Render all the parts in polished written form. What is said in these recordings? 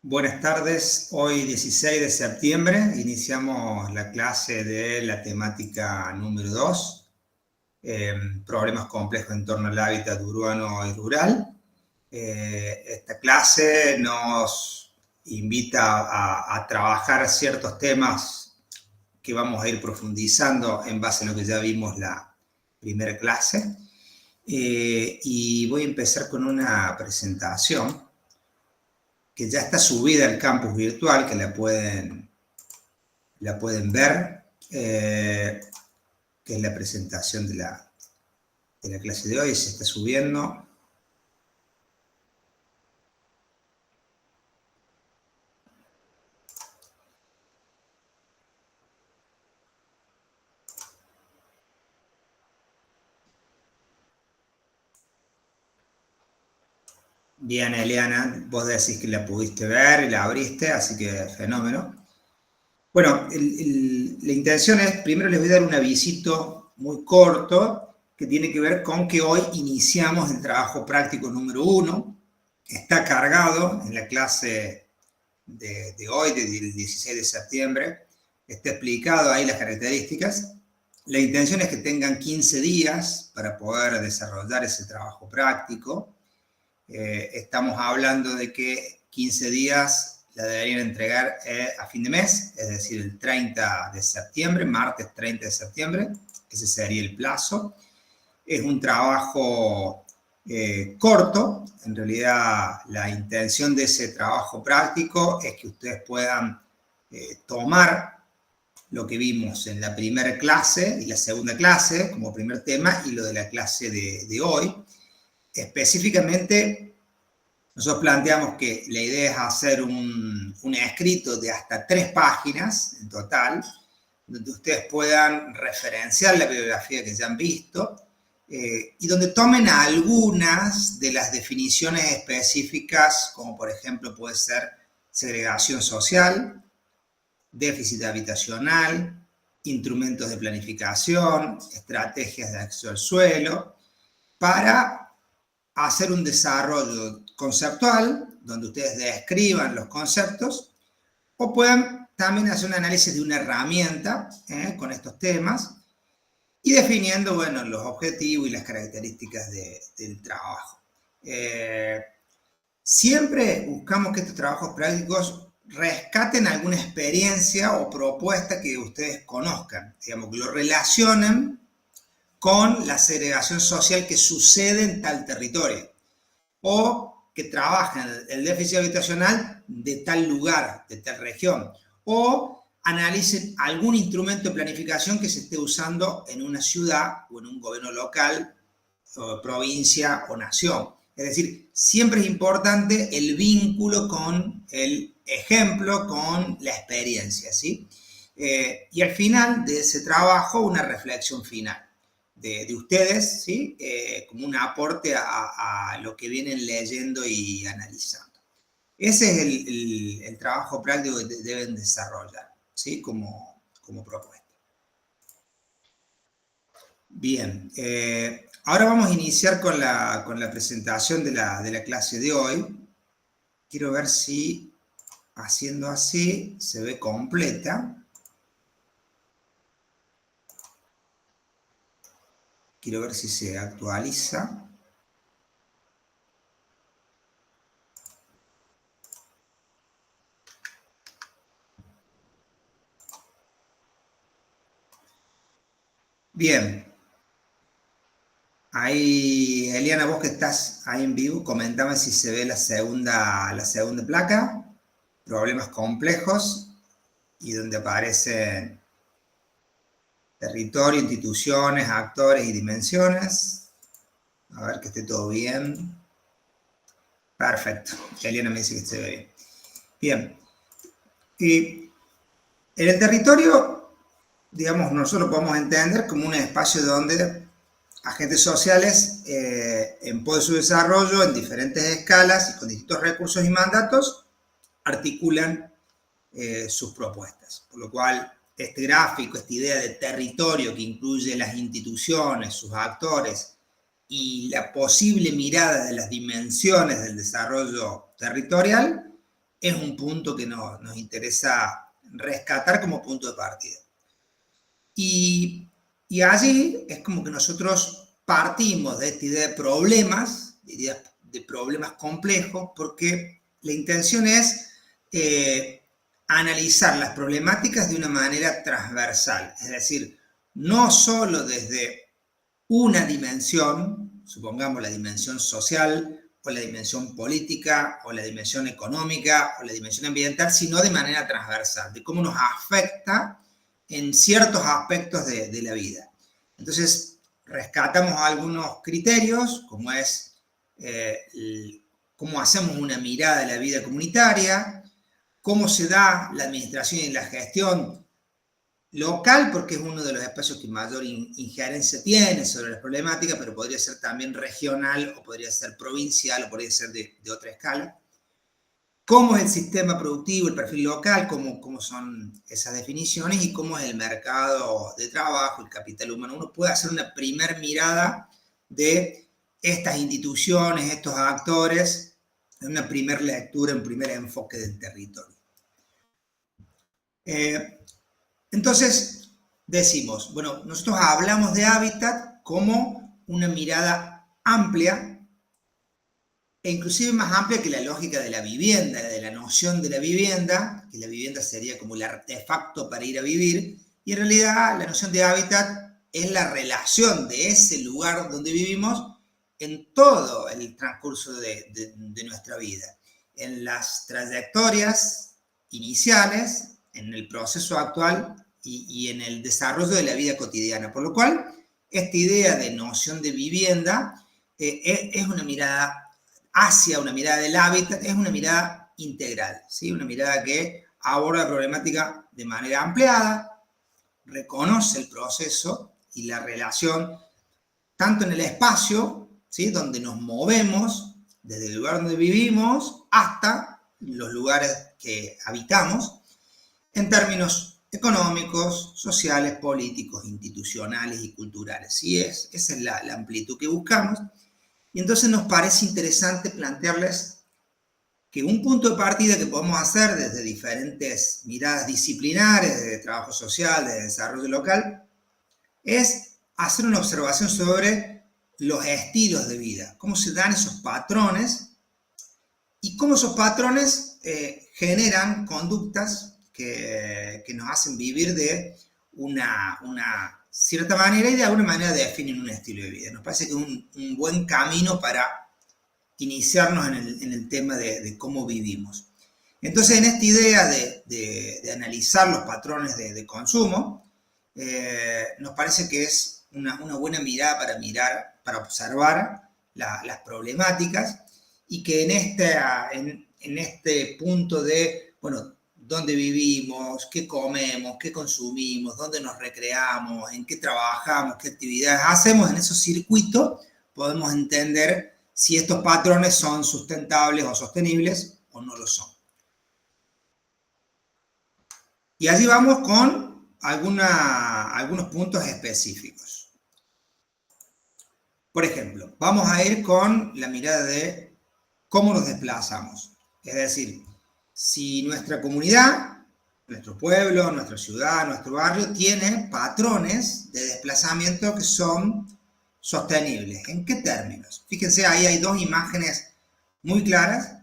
Buenas tardes, hoy 16 de septiembre iniciamos la clase de la temática número 2, problemas complejos en torno al hábitat urbano y rural. Esta clase nos invita a trabajar ciertos temas que vamos a ir profundizando en base a lo que ya vimos la primera clase. Y voy a empezar con una presentación que ya está subida al campus virtual, que la pueden ver, que es la presentación de la clase de hoy, se está subiendo. Bien, Eliana, vos decís que la pudiste ver y la abriste, así que fenómeno. Bueno, la intención es, primero les voy a dar un avisito muy corto que tiene que ver con que hoy iniciamos el trabajo práctico número 1. Está cargado en la clase de hoy, del 16 de septiembre. Está explicado ahí las características. La intención es que tengan 15 días para poder desarrollar ese trabajo práctico. Estamos hablando de que 15 días la deberían entregar a fin de mes, es decir, el 30 de septiembre, martes 30 de septiembre, ese sería el plazo. Es un trabajo corto, en realidad la intención de ese trabajo práctico es que ustedes puedan tomar lo que vimos en la primera clase y la segunda clase como primer tema y lo de la clase de hoy. Específicamente, nosotros planteamos que la idea es hacer un escrito de hasta 3 páginas en total, donde ustedes puedan referenciar la bibliografía que ya han visto y donde tomen algunas de las definiciones específicas, como por ejemplo puede ser segregación social, déficit habitacional, instrumentos de planificación, estrategias de acceso al suelo, para hacer un desarrollo conceptual, donde ustedes describan los conceptos, o puedan también hacer un análisis de una herramienta con estos temas, y definiendo, bueno, los objetivos y las características del trabajo. Siempre buscamos que estos trabajos prácticos rescaten alguna experiencia o propuesta que ustedes conozcan, digamos, que lo relacionen con la segregación social que sucede en tal territorio, o que trabajen el déficit habitacional de tal lugar, de tal región, o analicen algún instrumento de planificación que se esté usando en una ciudad o en un gobierno local, o provincia o nación. Es decir, siempre es importante el vínculo con el ejemplo, con la experiencia, ¿sí? Y al final de ese trabajo, una reflexión final de ustedes, ¿sí? Como un aporte a lo que vienen leyendo y analizando. Ese es el trabajo práctico que deben desarrollar, ¿sí? Como propuesta. Bien, ahora vamos a iniciar con la presentación de la clase de hoy. Quiero ver si haciendo así se ve completa. Quiero ver si se actualiza. Bien. Ahí, Eliana, vos que estás ahí en vivo, comentame si se ve la segunda placa, problemas complejos, y donde aparecen territorio, instituciones, actores y dimensiones. A ver que esté todo bien. Perfecto. Eliana me dice que se ve bien. Bien. Y en el territorio, digamos, nosotros podemos entender como un espacio donde agentes sociales, en pos de su desarrollo en diferentes escalas y con distintos recursos y mandatos, articulan sus propuestas. Por lo cual, este gráfico, esta idea de territorio que incluye las instituciones, sus actores y la posible mirada de las dimensiones del desarrollo territorial, es un punto que nos interesa rescatar como punto de partida. Y allí es como que nosotros partimos de esta idea de problemas, de problemas complejos, porque la intención es analizar las problemáticas de una manera transversal, es decir, no solo desde una dimensión, supongamos la dimensión social, o la dimensión política, o la dimensión económica, o la dimensión ambiental, sino de manera transversal, de cómo nos afecta en ciertos aspectos de la vida. Entonces, rescatamos algunos criterios, como es cómo hacemos una mirada de la vida comunitaria, cómo se da la administración y la gestión local, porque es uno de los espacios que mayor injerencia tiene sobre las problemáticas, pero podría ser también regional, o podría ser provincial, o podría ser de otra escala. Cómo es el sistema productivo, el perfil local, cómo son esas definiciones, y cómo es el mercado de trabajo, el capital humano. Uno puede hacer una primera mirada de estas instituciones, estos actores, en una primera lectura, un primer enfoque del territorio. Entonces, decimos, bueno, nosotros hablamos de hábitat como una mirada amplia, e inclusive más amplia que la lógica de la vivienda, de la noción de la vivienda, que la vivienda sería como el artefacto para ir a vivir, y en realidad la noción de hábitat es la relación de ese lugar donde vivimos en todo el transcurso de nuestra vida, en las trayectorias iniciales, en el proceso actual y en el desarrollo de la vida cotidiana. Por lo cual, esta idea de noción de vivienda es una mirada hacia una mirada del hábitat, es una mirada integral, ¿sí? Una mirada que aborda la problemática de manera ampliada, reconoce el proceso y la relación tanto en el espacio, ¿sí?, donde nos movemos, desde el lugar donde vivimos hasta los lugares que habitamos, en términos económicos, sociales, políticos, institucionales y culturales. ¿Sí? Esa es la amplitud que buscamos. Y entonces nos parece interesante plantearles que un punto de partida que podemos hacer desde diferentes miradas disciplinares, de trabajo social, de desarrollo local, es hacer una observación sobre los estilos de vida, cómo se dan esos patrones y cómo esos patrones generan conductas que nos hacen vivir de una cierta manera y de alguna manera definen un estilo de vida. Nos parece que es un buen camino para iniciarnos en el tema de cómo vivimos. Entonces, en esta idea de analizar los patrones de consumo, nos parece que es una buena mirada para observar las problemáticas, y que en este punto de, bueno, dónde vivimos, qué comemos, qué consumimos, dónde nos recreamos, en qué trabajamos, qué actividades hacemos, en esos circuitos podemos entender si estos patrones son sustentables o sostenibles o no lo son. Y allí vamos con algunos puntos específicos. Por ejemplo, vamos a ir con la mirada de cómo nos desplazamos. Es decir, si nuestra comunidad, nuestro pueblo, nuestra ciudad, nuestro barrio, tiene patrones de desplazamiento que son sostenibles. ¿En qué términos? Fíjense, ahí hay dos imágenes muy claras.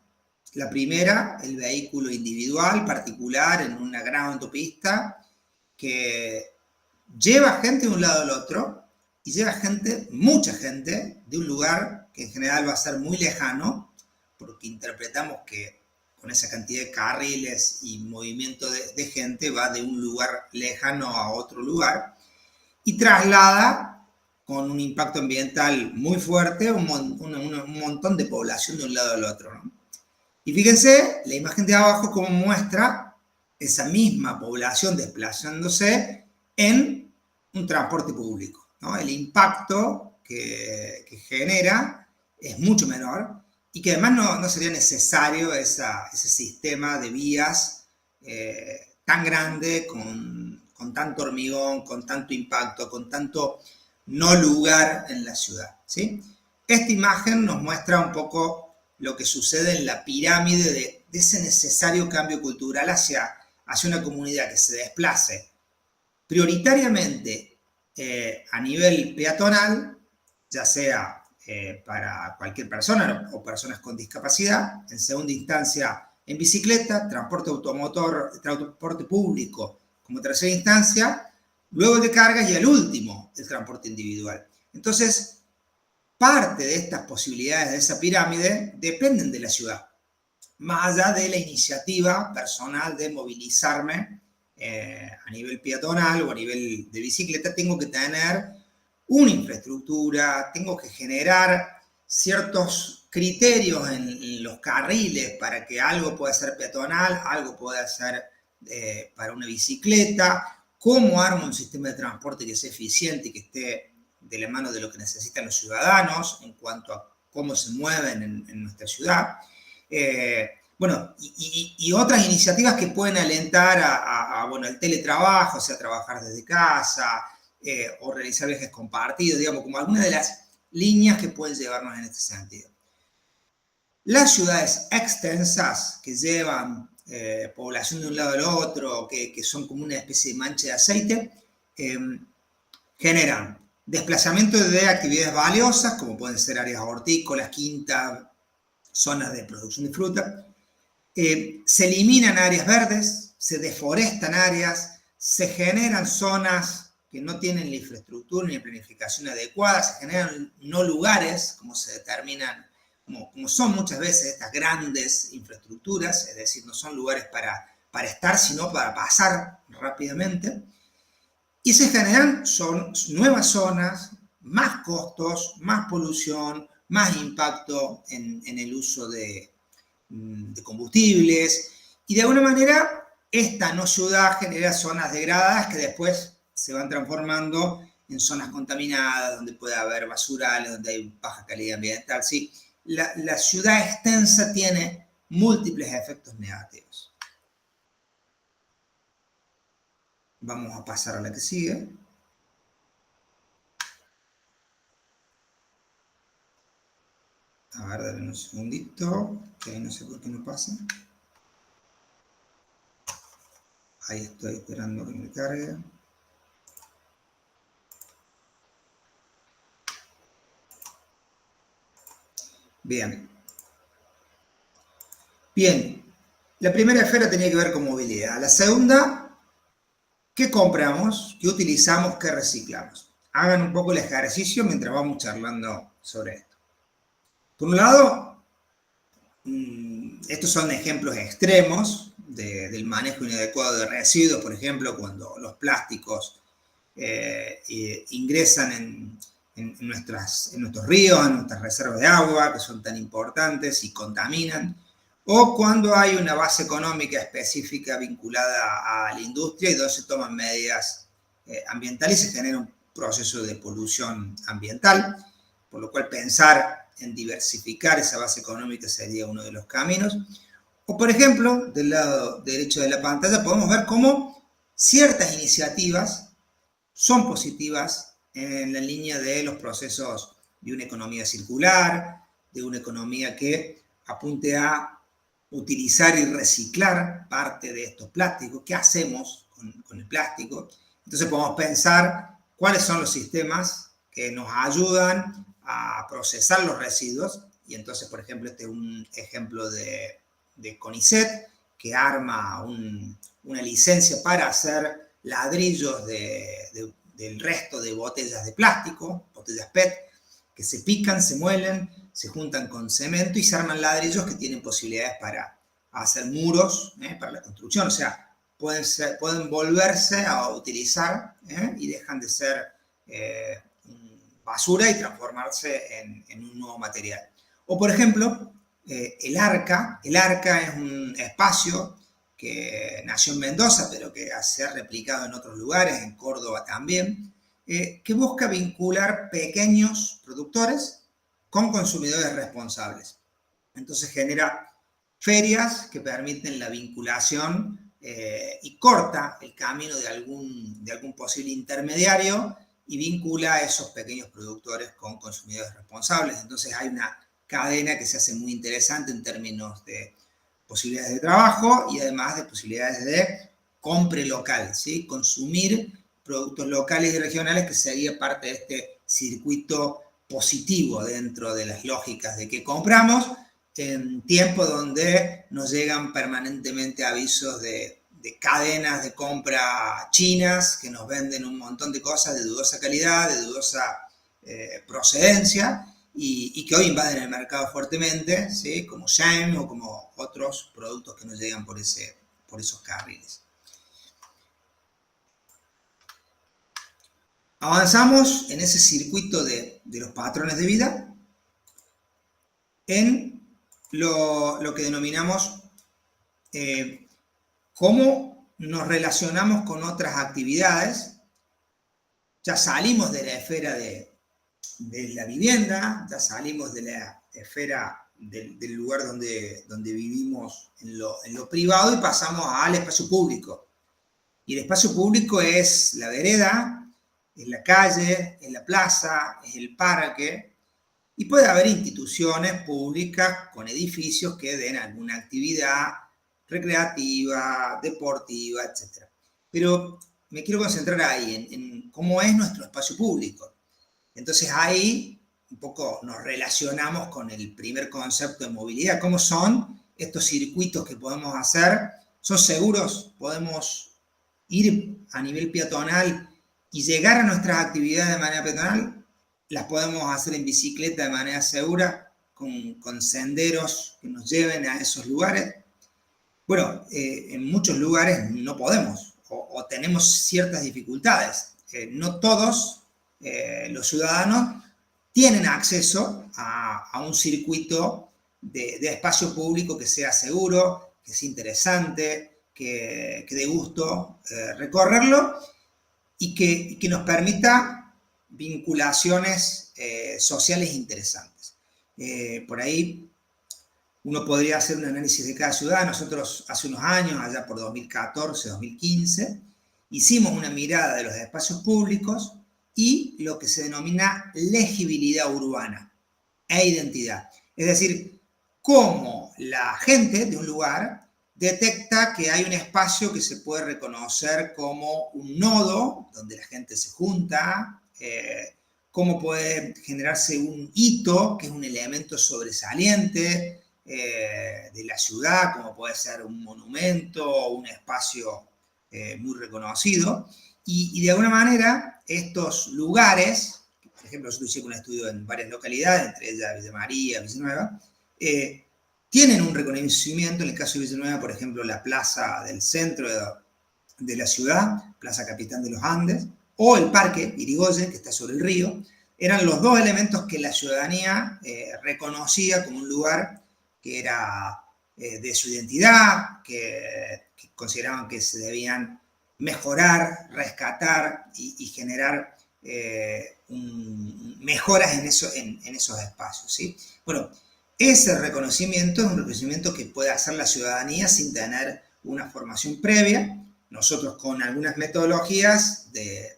La primera, el vehículo individual, particular, en una gran autopista, que lleva gente de un lado al otro, y lleva gente, mucha gente, de un lugar que en general va a ser muy lejano, porque interpretamos que con esa cantidad de carriles y movimiento de gente va de un lugar lejano a otro lugar, y traslada con un impacto ambiental muy fuerte un montón de población de un lado al otro, ¿no? Y fíjense, la imagen de abajo cómo muestra esa misma población desplazándose en un transporte público, ¿no? El impacto que genera es mucho menor, y que además no sería necesario ese sistema de vías tan grande, con tanto hormigón, con tanto impacto, con tanto no lugar en la ciudad, ¿sí? Esta imagen nos muestra un poco lo que sucede en la pirámide ese necesario cambio cultural hacia una comunidad que se desplace prioritariamente a nivel peatonal, ya sea para cualquier persona o personas con discapacidad, en segunda instancia en bicicleta, transporte automotor, transporte público como tercera instancia, luego el de cargas y al último el transporte individual. Entonces, parte de estas posibilidades de esa pirámide dependen de la ciudad, más allá de la iniciativa personal de movilizarme a nivel peatonal o a nivel de bicicleta. Tengo que tener una infraestructura, tengo que generar ciertos criterios en los carriles para que algo pueda ser peatonal, algo pueda ser para una bicicleta, cómo armo un sistema de transporte que sea eficiente y que esté de la mano de lo que necesitan los ciudadanos en cuanto a cómo se mueven en nuestra ciudad. Bueno, y otras iniciativas que pueden alentar bueno, el teletrabajo, o sea, trabajar desde casa, o realizar viajes compartidos, digamos, como algunas de las líneas que pueden llevarnos en este sentido. Las ciudades extensas que llevan población de un lado al otro, que son como una especie de mancha de aceite, generan desplazamiento de actividades valiosas, como pueden ser áreas hortícolas, quintas, zonas de producción de fruta. Se eliminan áreas verdes, se deforestan áreas, se generan zonas que no tienen la infraestructura ni la planificación adecuada, se generan no lugares, como se determinan, como son muchas veces estas grandes infraestructuras, es decir, no son lugares para estar, sino para pasar rápidamente. Y se generan nuevas zonas, más costos, más polución, más impacto en el uso de combustibles, y de alguna manera esta no ciudad genera zonas degradadas que después se van transformando en zonas contaminadas, donde puede haber basurales, donde hay baja calidad ambiental. ¿Sí? La ciudad extensa tiene múltiples efectos negativos. Vamos a pasar a la que sigue. A ver, dale un segundito, que ahí no sé por qué no pasa. Ahí estoy esperando que me cargue. Bien. Bien. La primera esfera tenía que ver con movilidad. La segunda, ¿qué compramos? ¿Qué utilizamos? ¿Qué reciclamos? Hagan un poco el ejercicio mientras vamos charlando sobre esto. Por un lado, estos son ejemplos extremos del manejo inadecuado de residuos, por ejemplo, cuando los plásticos ingresan en nuestros ríos, en nuestras reservas de agua, que son tan importantes y contaminan, o cuando hay una base económica específica vinculada a la industria y donde se toman medidas ambientales y se genera un proceso de polución ambiental, por lo cual pensar en diversificar esa base económica sería uno de los caminos. O, por ejemplo, del lado derecho de la pantalla podemos ver cómo ciertas iniciativas son positivas en la línea de los procesos de una economía circular, de una economía que apunte a utilizar y reciclar parte de estos plásticos. ¿Qué hacemos con el plástico? Entonces podemos pensar cuáles son los sistemas que nos ayudan a procesar los residuos. Y entonces, por ejemplo, este es un ejemplo de CONICET, que arma una licencia para hacer ladrillos del resto de botellas de plástico, botellas PET, que se pican, se muelen, se juntan con cemento y se arman ladrillos que tienen posibilidades para hacer muros para la construcción. O sea, pueden volverse a utilizar y dejan de ser basura y transformarse en un nuevo material. O, por ejemplo, el Arca. El Arca es un espacio que nació en Mendoza, pero que se ha replicado en otros lugares, en Córdoba también, que busca vincular pequeños productores con consumidores responsables. Entonces genera ferias que permiten la vinculación y corta el camino de algún posible intermediario y vincula a esos pequeños productores con consumidores responsables. Entonces hay una cadena que se hace muy interesante en términos de posibilidades de trabajo y además de posibilidades de compra local, ¿sí? Consumir productos locales y regionales, que sería parte de este circuito positivo dentro de las lógicas de que compramos, en tiempos donde nos llegan permanentemente avisos de cadenas de compra chinas que nos venden un montón de cosas de dudosa calidad, de dudosa procedencia, y que hoy invaden el mercado fuertemente, ¿sí? Como Shein o como otros productos que nos llegan por esos carriles. Avanzamos en ese circuito de los patrones de vida en lo que denominamos cómo nos relacionamos con otras actividades. Ya salimos de la esfera de la vivienda, ya salimos de la esfera del lugar donde vivimos en lo privado y pasamos al espacio público. Y el espacio público es la vereda, es la calle, es la plaza, es el parque, y puede haber instituciones públicas con edificios que den alguna actividad recreativa, deportiva, etc. Pero me quiero concentrar ahí, en cómo es nuestro espacio público. Entonces ahí un poco nos relacionamos con el primer concepto de movilidad. ¿Cómo son estos circuitos que podemos hacer? ¿Son seguros? ¿Podemos ir a nivel peatonal y llegar a nuestras actividades de manera peatonal? ¿Las podemos hacer en bicicleta de manera segura, con senderos que nos lleven a esos lugares? Bueno, en muchos lugares no podemos o tenemos ciertas dificultades. No todos los ciudadanos tienen acceso a un circuito de espacio público que sea seguro, que sea interesante, que dé gusto recorrerlo y que nos permita vinculaciones sociales interesantes. Por ahí uno podría hacer un análisis de cada ciudad. Nosotros hace unos años, allá por 2014, 2015, hicimos una mirada de los espacios públicos y lo que se denomina legibilidad urbana e identidad. Es decir, cómo la gente de un lugar detecta que hay un espacio que se puede reconocer como un nodo donde la gente se junta, cómo puede generarse un hito, que es un elemento sobresaliente de la ciudad, como puede ser un monumento o un espacio muy reconocido. Y de alguna manera, estos lugares, por ejemplo, yo hice un estudio en varias localidades, entre ellas Villa María, Villanueva, tienen un reconocimiento. En el caso de Villanueva, por ejemplo, la plaza del centro de la ciudad, Plaza Capitán de los Andes, o el Parque Irigoyen, que está sobre el río, eran los dos elementos que la ciudadanía reconocía como un lugar que era de su identidad, que consideraban que se debían mejorar, rescatar y generar mejoras en esos espacios, ¿sí? Bueno, ese reconocimiento es un reconocimiento que puede hacer la ciudadanía sin tener una formación previa. Nosotros, con algunas metodologías de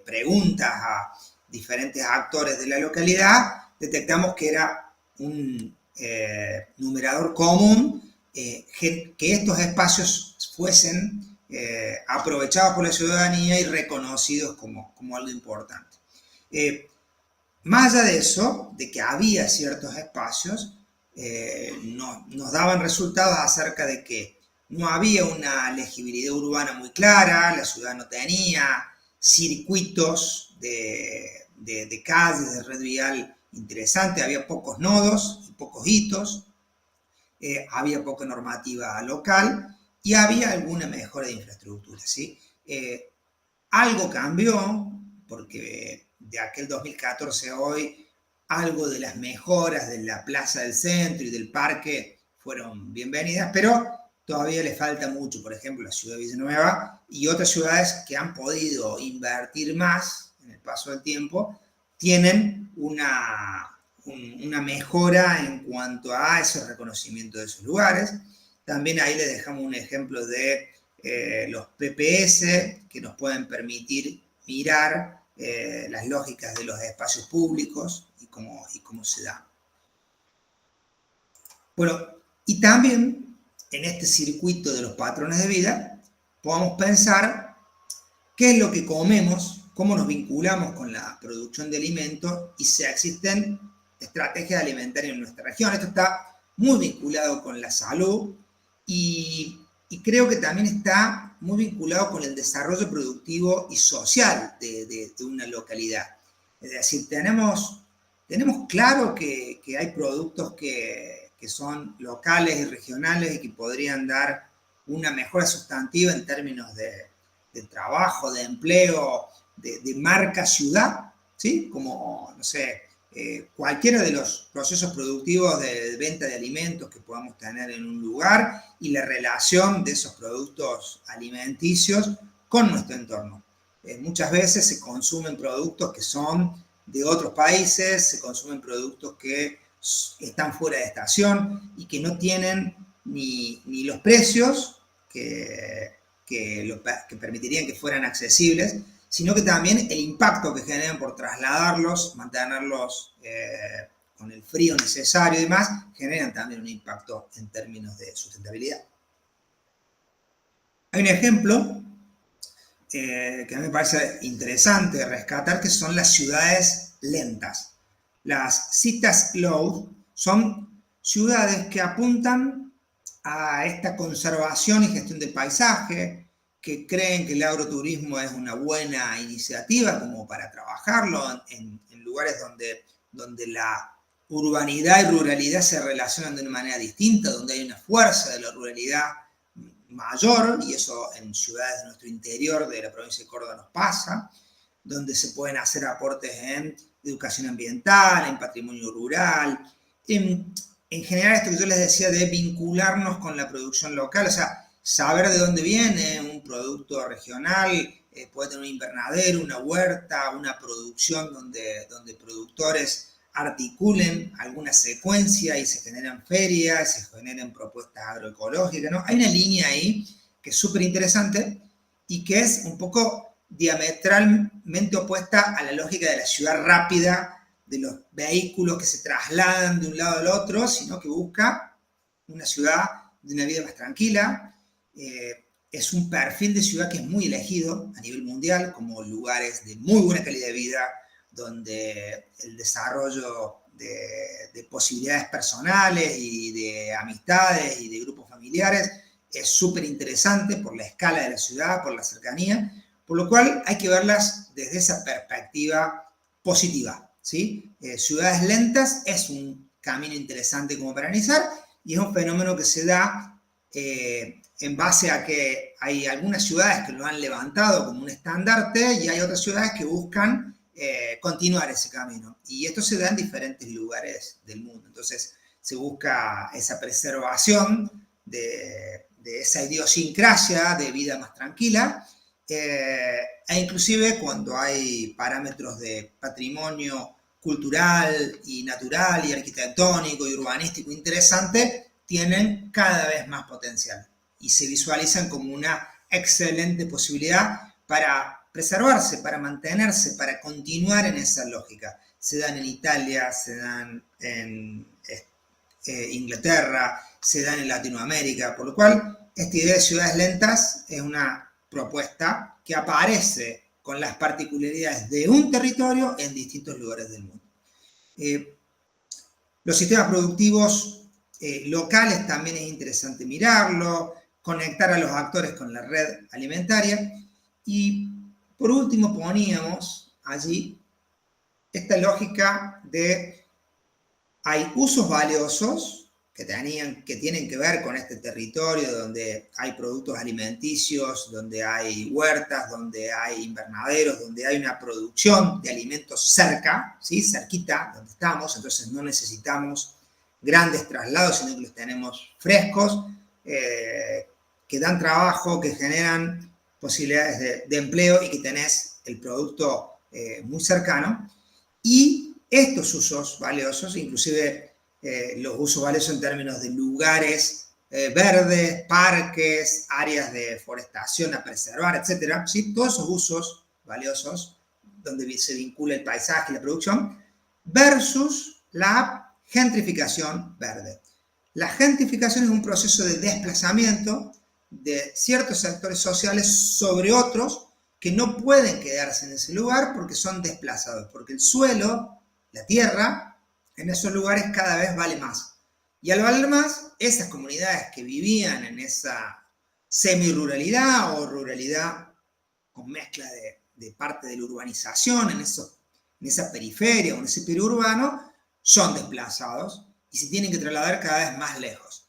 preguntas a diferentes actores de la localidad, detectamos que era un numerador común, que estos espacios fuesen aprovechados por la ciudadanía y reconocidos como algo importante. Más allá de eso, de que había ciertos espacios, nos daban resultados acerca de que no había una legibilidad urbana muy clara, la ciudad no tenía circuitos de calles, de red vial interesante, había pocos nodos y pocos hitos, había poca normativa local y había alguna mejora de infraestructura, ¿sí? Algo cambió, porque de aquel 2014 a hoy, algo de las mejoras de la plaza del centro y del parque fueron bienvenidas, pero todavía le falta mucho. Por ejemplo, la ciudad de Villanueva y otras ciudades que han podido invertir más en el paso del tiempo, tienen una mejora en cuanto a ese reconocimiento de esos lugares. También ahí les dejamos un ejemplo de los PPS, que nos pueden permitir mirar las lógicas de los espacios públicos y cómo se dan. Bueno, Y también en este circuito de los patrones de vida podemos pensar qué es lo que comemos, cómo nos vinculamos con la producción de alimentos y si existen estrategias alimentarias en nuestra región. Esto está muy vinculado con la salud y creo que también está muy vinculado con el desarrollo productivo y social de una localidad. Es decir, tenemos claro que hay productos que son locales y regionales y que podrían dar una mejora sustantiva en términos de trabajo, de empleo, de marca ciudad, ¿sí? Como, no sé, cualquiera de los procesos productivos de venta de alimentos que podamos tener en un lugar y la relación de esos productos alimenticios con nuestro entorno. Muchas veces se consumen productos que son de otros países, se consumen productos que están fuera de estación y que no tienen ni los precios que permitirían que fueran accesibles, sino que también el impacto que generan por trasladarlos, mantenerlos con el frío necesario y demás, generan también un impacto en términos de sustentabilidad. Hay un ejemplo que a mí me parece interesante rescatar, que son las ciudades lentas. Las citas slow son ciudades que apuntan a esta conservación y gestión del paisaje, que creen que el agroturismo es una buena iniciativa como para trabajarlo en lugares donde la urbanidad y ruralidad se relacionan de una manera distinta, donde hay una fuerza de la ruralidad mayor, y eso en ciudades de nuestro interior de la provincia de Córdoba nos pasa, donde se pueden hacer aportes en educación ambiental, en patrimonio rural, en general esto que yo les decía de vincularnos con la producción local, o sea, saber de dónde viene un producto regional, puede tener un invernadero, una huerta, una producción donde productores articulen alguna secuencia y se generan ferias, se generan propuestas agroecológicas, ¿no? Hay una línea ahí que es súper interesante y que es un poco diametralmente opuesta a la lógica de la ciudad rápida, de los vehículos que se trasladan de un lado al otro, sino que busca una ciudad de una vida más tranquila. Es un perfil de ciudad que es muy elegido a nivel mundial como lugares de muy buena calidad de vida, donde el desarrollo de posibilidades personales y de amistades y de grupos familiares es súper interesante por la escala de la ciudad, por la cercanía, por lo cual hay que verlas desde esa perspectiva positiva, ¿sí? Ciudades lentas es un camino interesante como para analizar y es un fenómeno que se da en base a que hay algunas ciudades que lo han levantado como un estandarte y hay otras ciudades que buscan continuar ese camino. Y esto se da en diferentes lugares del mundo. Entonces, se busca esa preservación de esa idiosincrasia de vida más tranquila, e inclusive cuando hay parámetros de patrimonio cultural y natural y arquitectónico y urbanístico interesante, tienen cada vez más potencial y se visualizan como una excelente posibilidad para preservarse, para mantenerse, para continuar en esa lógica. Se dan en Italia, se dan en Inglaterra, se dan en Latinoamérica, por lo cual esta idea de ciudades lentas es una propuesta que aparece con las particularidades de un territorio en distintos lugares del mundo. Los sistemas productivos locales también es interesante mirarlo, conectar a los actores con la red alimentaria y por último poníamos allí esta lógica de hay usos valiosos que tienen que ver con este territorio donde hay productos alimenticios, donde hay huertas, donde hay invernaderos, donde hay una producción de alimentos cerca, ¿sí? Cerquita donde estamos, entonces no necesitamos grandes traslados, sino que los tenemos frescos, que dan trabajo, que generan posibilidades de empleo y que tenés el producto muy cercano. Y estos usos valiosos, inclusive los usos valiosos en términos de lugares verdes, parques, áreas de forestación a preservar, etcétera, ¿sí? Todos esos usos valiosos donde se vincula el paisaje y la producción versus la gentrificación verde. La gentrificación es un proceso de desplazamiento de ciertos sectores sociales sobre otros que no pueden quedarse en ese lugar porque son desplazados, porque el suelo, la tierra, en esos lugares cada vez vale más. Y al valer más, esas comunidades que vivían en esa semi-ruralidad o ruralidad con mezcla de parte de la urbanización, en esa periferia o en ese periurbano, son desplazados y se tienen que trasladar cada vez más lejos.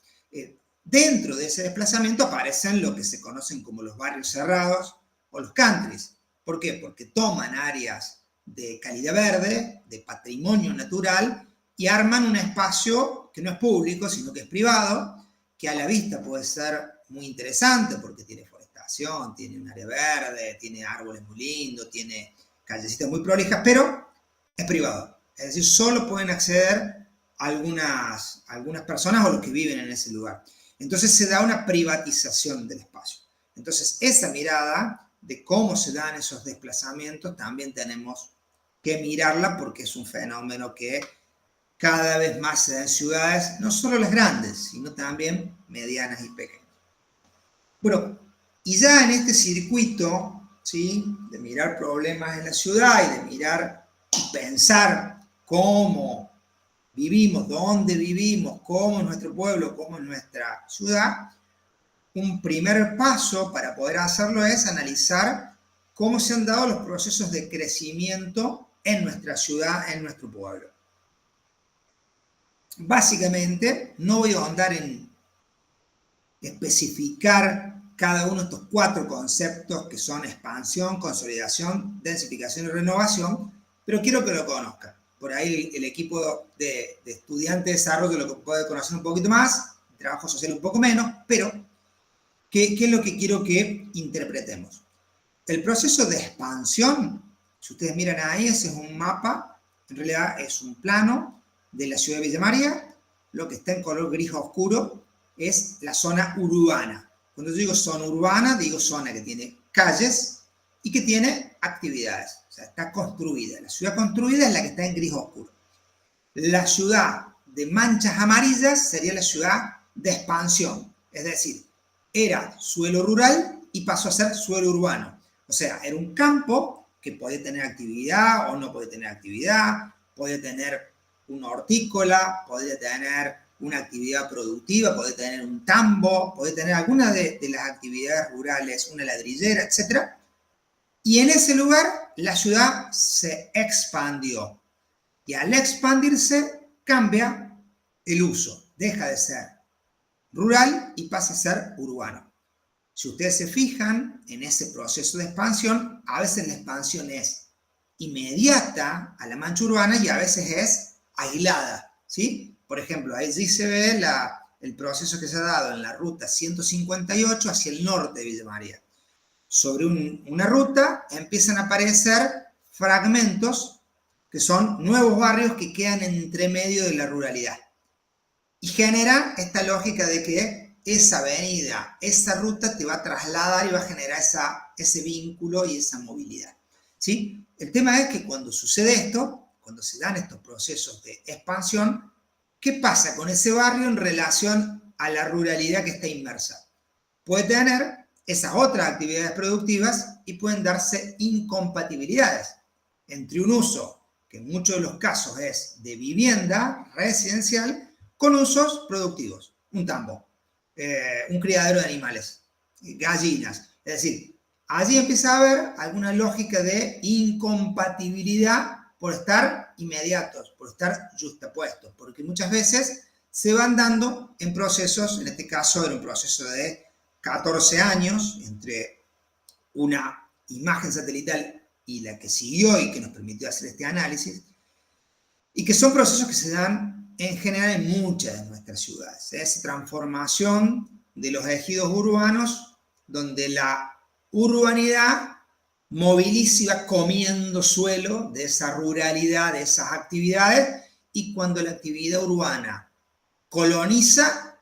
Dentro de ese desplazamiento aparecen lo que se conocen como los barrios cerrados o los countries. ¿Por qué? Porque toman áreas de calidad verde, de patrimonio natural, y arman un espacio que no es público, sino que es privado, que a la vista puede ser muy interesante porque tiene forestación, tiene un área verde, tiene árboles muy lindos, tiene callecitas muy prolijas, pero es privado. Es decir, solo pueden acceder algunas personas o los que viven en ese lugar. Entonces se da una privatización del espacio. Entonces esa mirada de cómo se dan esos desplazamientos también tenemos que mirarla porque es un fenómeno que cada vez más se da en ciudades, no solo las grandes, sino también medianas y pequeñas. Bueno, y ya en este circuito, ¿sí?, de mirar problemas en la ciudad y de mirar y pensar cómo vivimos, dónde vivimos, cómo es nuestro pueblo, cómo es nuestra ciudad, un primer paso para poder hacerlo es analizar cómo se han dado los procesos de crecimiento en nuestra ciudad, en nuestro pueblo. Básicamente, no voy a ahondar en especificar cada uno de estos 4 conceptos que son expansión, consolidación, densificación y renovación, pero quiero que lo conozcan. Por ahí el equipo de estudiantes de desarrollo lo puede conocer un poquito más, trabajo social un poco menos, pero ¿qué es lo que quiero que interpretemos? El proceso de expansión, si ustedes miran ahí, ese es un mapa, en realidad es un plano de la ciudad de Villa María. Lo que está en color gris oscuro es la zona urbana. Cuando yo digo zona urbana, digo zona que tiene calles y que tiene actividades. O sea, está construida. La ciudad construida es la que está en gris oscuro. La ciudad de manchas amarillas sería la ciudad de expansión. Es decir, era suelo rural y pasó a ser suelo urbano. O sea, era un campo que podía tener actividad o no podía tener actividad, podía tener una hortícola, podía tener una actividad productiva, podía tener un tambo, podía tener alguna de las actividades rurales, una ladrillera, etc. Y en ese lugar la ciudad se expandió. Y al expandirse cambia el uso, deja de ser rural y pasa a ser urbano. Si ustedes se fijan en ese proceso de expansión, a veces la expansión es inmediata a la mancha urbana y a veces es aislada, ¿sí? Por ejemplo, allí se ve el proceso que se ha dado en la ruta 158 hacia el norte de Villa María. Sobre una ruta empiezan a aparecer fragmentos que son nuevos barrios que quedan entre medio de la ruralidad. Y genera esta lógica de que esa avenida, esa ruta te va a trasladar y va a generar ese vínculo y esa movilidad, ¿sí? El tema es que cuando sucede esto, cuando se dan estos procesos de expansión, ¿qué pasa con ese barrio en relación a la ruralidad que está inmersa? Puede tener esas otras actividades productivas y pueden darse incompatibilidades entre un uso, que en muchos de los casos es de vivienda residencial, con usos productivos, un tambo, un criadero de animales, gallinas. Es decir, allí empieza a haber alguna lógica de incompatibilidad por estar inmediatos, por estar justapuestos, porque muchas veces se van dando en procesos, en este caso era un proceso de 14 años, entre una imagen satelital y la que siguió y que nos permitió hacer este análisis, y que son procesos que se dan en general en muchas de nuestras ciudades. Esa transformación de los ejidos urbanos, donde la urbanidad moviliza y va comiendo suelo de esa ruralidad, de esas actividades, y cuando la actividad urbana coloniza,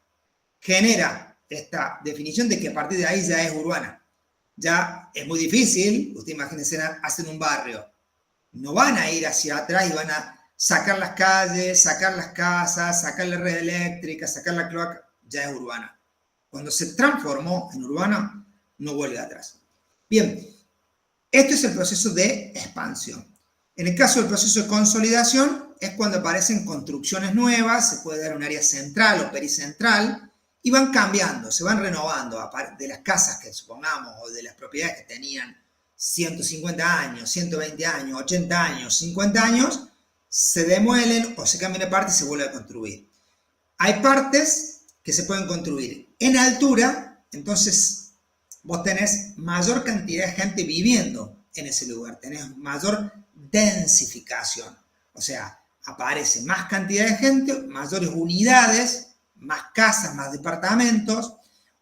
genera esta definición de que a partir de ahí ya es urbana. Ya es muy difícil, usted imagínense, hacen un barrio, no van a ir hacia atrás y van a Sacar las calles, sacar las casas, sacar la red eléctrica, sacar la cloaca, ya es urbana. Cuando se transformó en urbana, no vuelve atrás. Bien, esto es el proceso de expansión. En el caso del proceso de consolidación, es cuando aparecen construcciones nuevas, se puede dar un área central o pericentral, y van cambiando, se van renovando, de las casas que supongamos, o de las propiedades que tenían 150 años, 120 años, 80 años, 50 años, se demuelen o se cambian de parte y se vuelve a construir. Hay partes que se pueden construir en altura, entonces vos tenés mayor cantidad de gente viviendo en ese lugar, tenés mayor densificación, o sea, aparece más cantidad de gente, mayores unidades, más casas, más departamentos,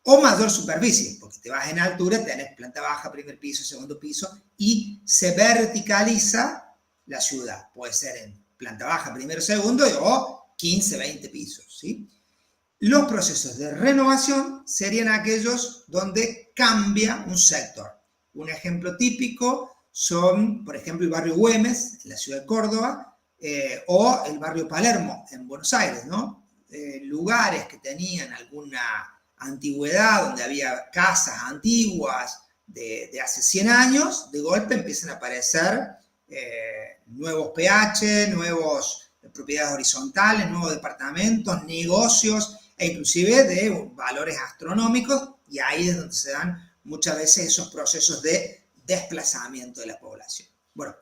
o mayor superficie, porque te vas en altura, tenés planta baja, primer piso, segundo piso, y se verticaliza la ciudad. Puede ser en planta baja, primero, segundo, o 15, 20 pisos, ¿sí? Los procesos de renovación serían aquellos donde cambia un sector. Un ejemplo típico son, por ejemplo, el barrio Güemes, en la ciudad de Córdoba, o el barrio Palermo, en Buenos Aires, ¿no? Lugares que tenían alguna antigüedad, donde había casas antiguas de hace 100 años, de golpe empiezan a aparecer nuevos PH, nuevos propiedades horizontales, nuevos departamentos, negocios, e inclusive de valores astronómicos, y ahí es donde se dan muchas veces esos procesos de desplazamiento de la población. Bueno,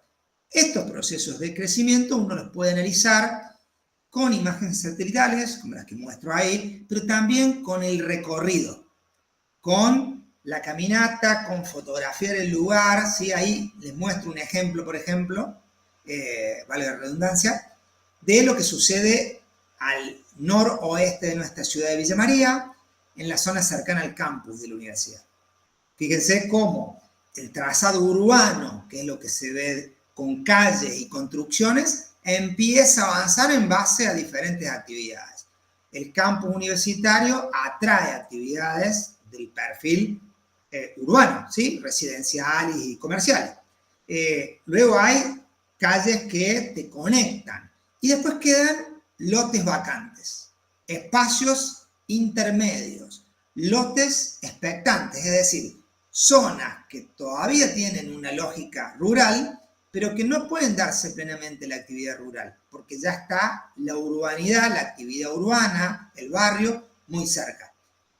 estos procesos de crecimiento uno los puede analizar con imágenes satelitales, como las que muestro ahí, pero también con el recorrido, con la caminata, con fotografiar el lugar, ¿sí? Ahí les muestro un ejemplo, por ejemplo, vale la redundancia, de lo que sucede al noroeste de nuestra ciudad de Villa María, en la zona cercana al campus de la universidad. Fíjense cómo el trazado urbano, que es lo que se ve con calles y construcciones, empieza a avanzar en base a diferentes actividades. El campus universitario atrae actividades del perfil urbano, ¿sí? Residenciales y comerciales. Luego hay calles que te conectan y después quedan lotes vacantes, espacios intermedios, lotes expectantes, es decir, zonas que todavía tienen una lógica rural, pero que no pueden darse plenamente la actividad rural, porque ya está la urbanidad, la actividad urbana, el barrio, muy cerca.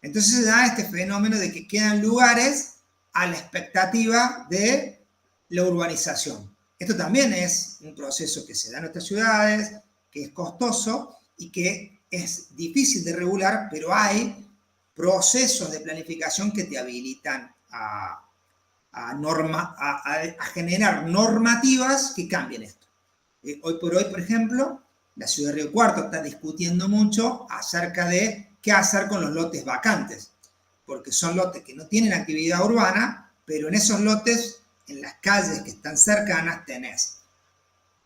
Entonces se da este fenómeno de que quedan lugares a la expectativa de la urbanización. Esto también es un proceso que se da en nuestras ciudades, que es costoso y que es difícil de regular, pero hay procesos de planificación que te habilitan a generar normativas que cambien esto. Hoy por hoy, por ejemplo, la ciudad de Río Cuarto está discutiendo mucho acerca de qué hacer con los lotes vacantes, porque son lotes que no tienen actividad urbana, pero en esos lotes, en las calles que están cercanas, tenés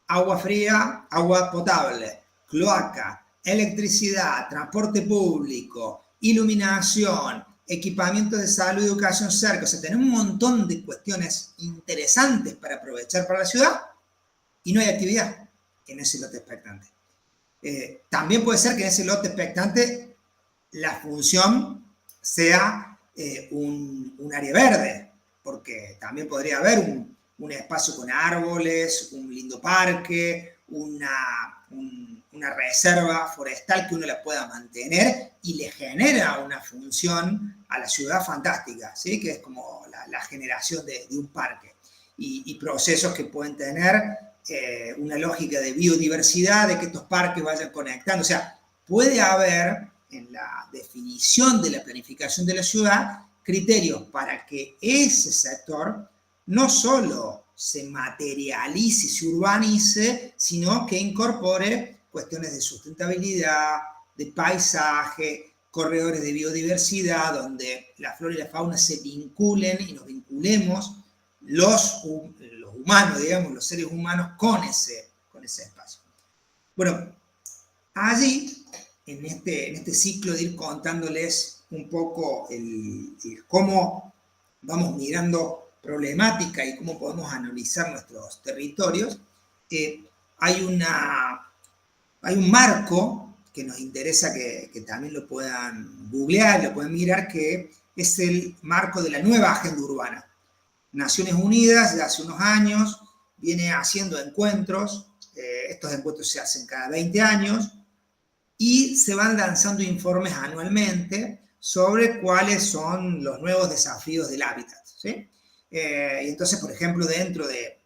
agua fría, agua potable, cloaca, electricidad, transporte público, iluminación, equipamiento de salud y educación cerca. O sea, tenemos un montón de cuestiones interesantes para aprovechar para la ciudad y no hay actividad en ese lote expectante. También puede ser que en ese lote expectante la función sea un área verde, porque también podría haber un espacio con árboles, un lindo parque, una reserva forestal que uno la pueda mantener y le genera una función a la ciudad fantástica, ¿sí? Que es como la generación de un parque y procesos que pueden tener una lógica de biodiversidad, de que estos parques vayan conectando. O sea, puede haber en la definición de la planificación de la ciudad criterios para que ese sector no solo se materialice, se urbanice, sino que incorpore cuestiones de sustentabilidad, de paisaje, corredores de biodiversidad, donde la flora y la fauna se vinculen y nos vinculemos los humanos, digamos, los seres humanos con ese espacio. Bueno, allí, en este ciclo de ir contándoles un poco cómo vamos mirando problemática y cómo podemos analizar nuestros territorios, hay un marco que nos interesa que también lo puedan googlear, lo pueden mirar, que es el marco de la nueva agenda urbana. Naciones Unidas, ya hace unos años, viene haciendo encuentros. Estos encuentros se hacen cada 20 años y se van lanzando informes anualmente sobre cuáles son los nuevos desafíos del hábitat, ¿sí? Y entonces, por ejemplo, dentro de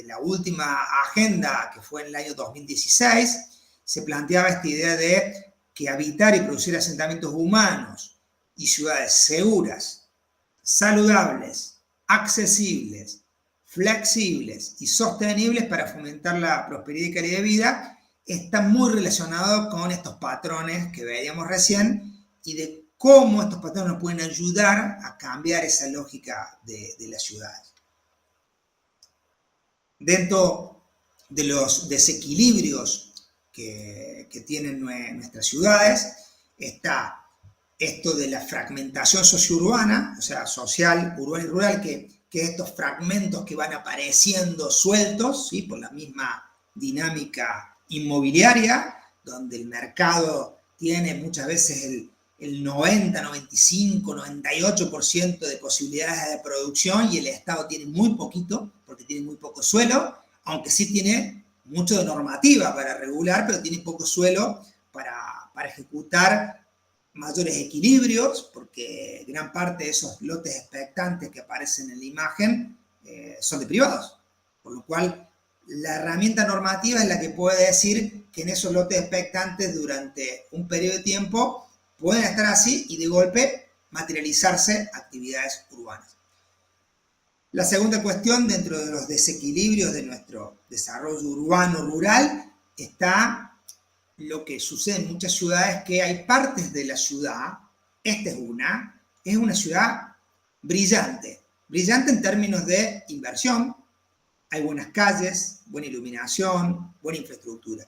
la última agenda, que fue en el año 2016, se planteaba esta idea de que habitar y producir asentamientos humanos y ciudades seguras, saludables, accesibles, flexibles y sostenibles para fomentar la prosperidad y calidad de vida está muy relacionado con estos patrones que veíamos recién y de cómo estos patrones nos pueden ayudar a cambiar esa lógica de las ciudades. Dentro de los desequilibrios que tienen nuestras ciudades está esto de la fragmentación sociourbana, o sea, social, urbana y rural, que estos fragmentos que van apareciendo sueltos, ¿sí?, por la misma dinámica inmobiliaria, donde el mercado tiene muchas veces el 90, 95, 98% de posibilidades de producción y el Estado tiene muy poquito, porque tiene muy poco suelo, aunque sí tiene mucho de normativa para regular, pero tiene poco suelo para ejecutar mayores equilibrios, porque gran parte de esos lotes expectantes que aparecen en la imagen son de privados, por lo cual la herramienta normativa es la que puede decir que en esos lotes expectantes durante un periodo de tiempo pueden estar así y de golpe materializarse actividades urbanas. La segunda cuestión, dentro de los desequilibrios de nuestro desarrollo urbano-rural, está lo que sucede en muchas ciudades, que hay partes de la ciudad, esta es una ciudad brillante en términos de inversión, hay buenas calles, buena iluminación, buena infraestructura.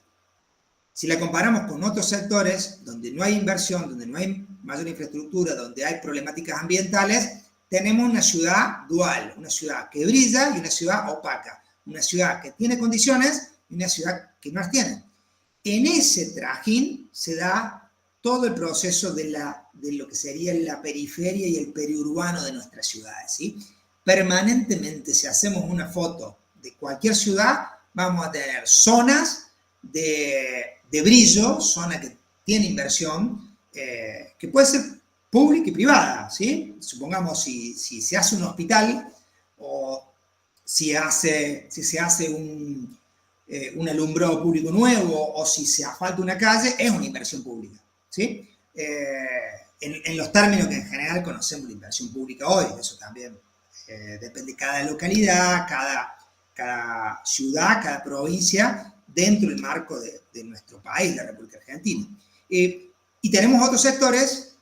Si la comparamos con otros sectores donde no hay inversión, donde no hay mayor infraestructura, donde hay problemáticas ambientales, tenemos una ciudad dual, una ciudad que brilla y una ciudad opaca, una ciudad que tiene condiciones y una ciudad que no las tiene. En ese trajín se da todo el proceso de lo que sería la periferia y el periurbano de nuestras ciudades, ¿sí? Permanentemente, si hacemos una foto de cualquier ciudad, vamos a tener zonas de brillo, zona que tiene inversión, que puede ser pública y privada, ¿sí? Supongamos si se hace un hospital o si se hace un alumbrado público nuevo o si se asfalta una calle, es una inversión pública, ¿sí? En los términos que en general conocemos la inversión pública hoy, eso también depende de cada localidad, cada ciudad, cada provincia, dentro del marco de nuestro país, la República Argentina. Y tenemos otros sectores,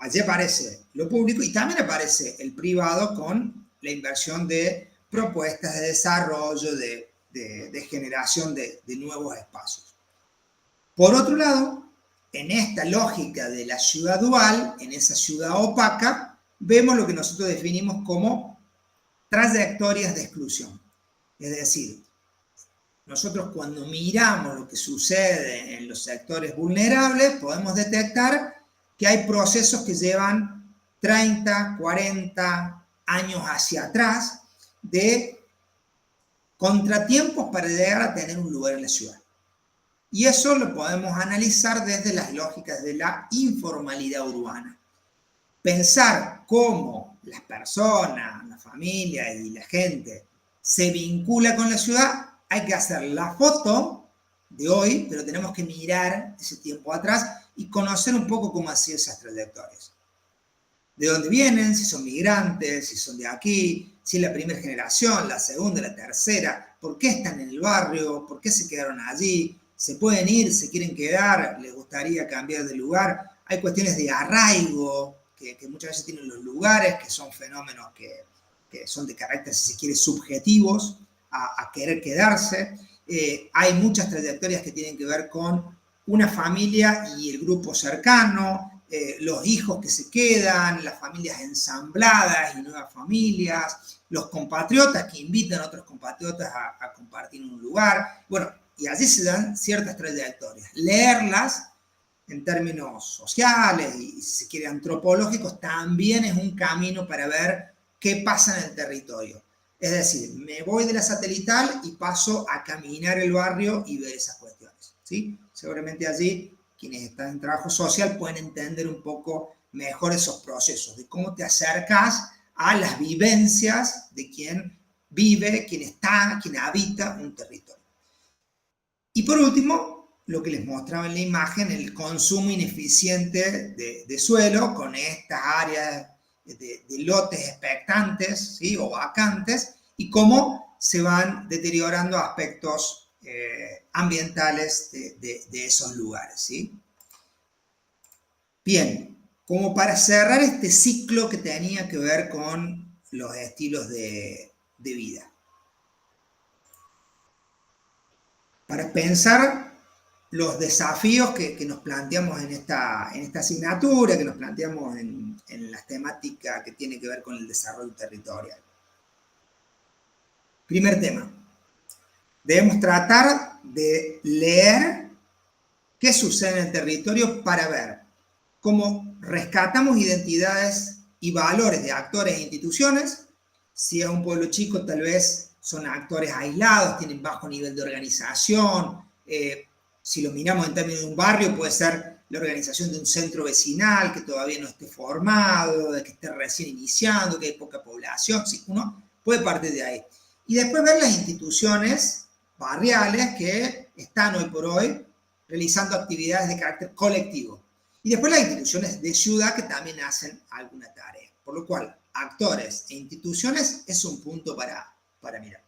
allí aparece lo público y también aparece el privado con la inversión de propuestas de desarrollo, de generación de nuevos espacios. Por otro lado, en esta lógica de la ciudad dual, en esa ciudad opaca, vemos lo que nosotros definimos como trayectorias de exclusión. Es decir, nosotros cuando miramos lo que sucede en los sectores vulnerables, podemos detectar que hay procesos que llevan 30, 40 años hacia atrás de contratiempos para llegar a tener un lugar en la ciudad. Y eso lo podemos analizar desde las lógicas de la informalidad urbana. Pensar cómo las personas, la familia y la gente se vincula con la ciudad, hay que hacer la foto de hoy, pero tenemos que mirar ese tiempo atrás y conocer un poco cómo han sido esas trayectorias. De dónde vienen, si son migrantes, si son de aquí, si es la primera generación, la segunda, la tercera, por qué están en el barrio, por qué se quedaron allí, se pueden ir, se quieren quedar, les gustaría cambiar de lugar. Hay cuestiones de arraigo que muchas veces tienen los lugares, que son fenómenos que son de carácter, si se quiere, subjetivos a querer quedarse. Hay muchas trayectorias que tienen que ver con una familia y el grupo cercano, los hijos que se quedan, las familias ensambladas y nuevas familias, los compatriotas que invitan a otros compatriotas a compartir un lugar. Bueno, y allí se dan ciertas trayectorias. Leerlas en términos sociales y, si se quiere, antropológicos, también es un camino para ver qué pasa en el territorio. Es decir, me voy de la satelital y paso a caminar el barrio y ver esas cuestiones, ¿sí? Seguramente allí quienes están en trabajo social pueden entender un poco mejor esos procesos, de cómo te acercas a las vivencias de quien vive, quien está, quien habita un territorio. Y por último, lo que les mostraba en la imagen, el consumo ineficiente de suelo con estas áreas de lotes expectantes, ¿sí? O vacantes, y cómo se van deteriorando aspectos ambientales de esos lugares, ¿sí? Bien, como para cerrar este ciclo que tenía que ver con los estilos de vida. Para pensar los desafíos que nos planteamos en esta asignatura, que nos planteamos en las temáticas que tienen que ver con el desarrollo territorial. Primer tema, debemos tratar de leer qué sucede en el territorio para ver cómo rescatamos identidades y valores de actores e instituciones. Si es un pueblo chico, tal vez son actores aislados, tienen bajo nivel de organización. Si lo miramos en términos de un barrio, puede ser la organización de un centro vecinal que todavía no esté formado, que esté recién iniciando, que hay poca población. Sí, uno puede partir de ahí. Y después ver las instituciones barriales que están hoy por hoy realizando actividades de carácter colectivo. Y después las instituciones de ciudad que también hacen alguna tarea. Por lo cual, actores e instituciones es un punto para mirar.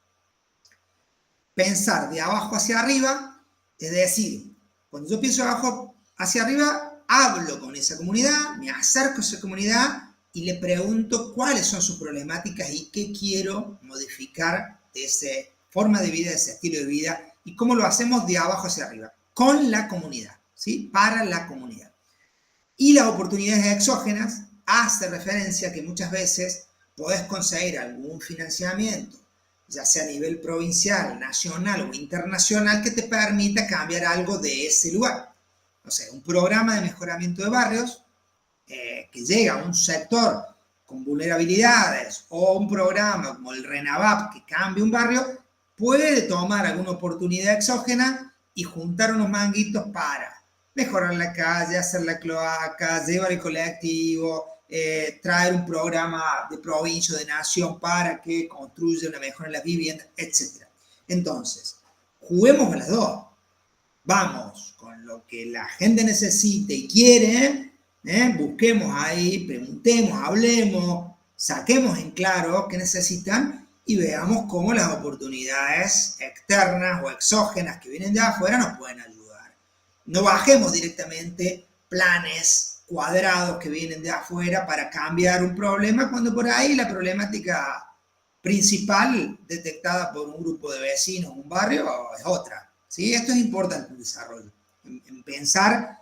Pensar de abajo hacia arriba, es decir, cuando yo pienso de abajo hacia arriba, hablo con esa comunidad, me acerco a esa comunidad y le pregunto cuáles son sus problemáticas y qué quiero modificar de esa forma de vida, de ese estilo de vida, y cómo lo hacemos de abajo hacia arriba, con la comunidad, ¿sí? Para la comunidad. Y las oportunidades exógenas hace referencia a que muchas veces podés conseguir algún financiamiento, ya sea a nivel provincial, nacional o internacional, que te permita cambiar algo de ese lugar. O sea, un programa de mejoramiento de barrios que llega a un sector con vulnerabilidades, o un programa como el RENAVAP que cambie un barrio, puede tomar alguna oportunidad exógena y juntar unos manguitos para mejorar la calle, hacer la cloaca, llevar el colectivo, traer un programa de provincia o de nación para que construya una mejora en las viviendas, etc. Entonces, juguemos a las dos. Vamos con lo que la gente necesite y quiere, busquemos ahí, preguntemos, hablemos, saquemos en claro qué necesitan y veamos cómo las oportunidades externas o exógenas que vienen de afuera nos pueden ayudar. No bajemos directamente planes cuadrados que vienen de afuera para cambiar un problema, cuando por ahí la problemática principal detectada por un grupo de vecinos, un barrio, es otra. ¿Sí? Esto es importante en el desarrollo, en pensar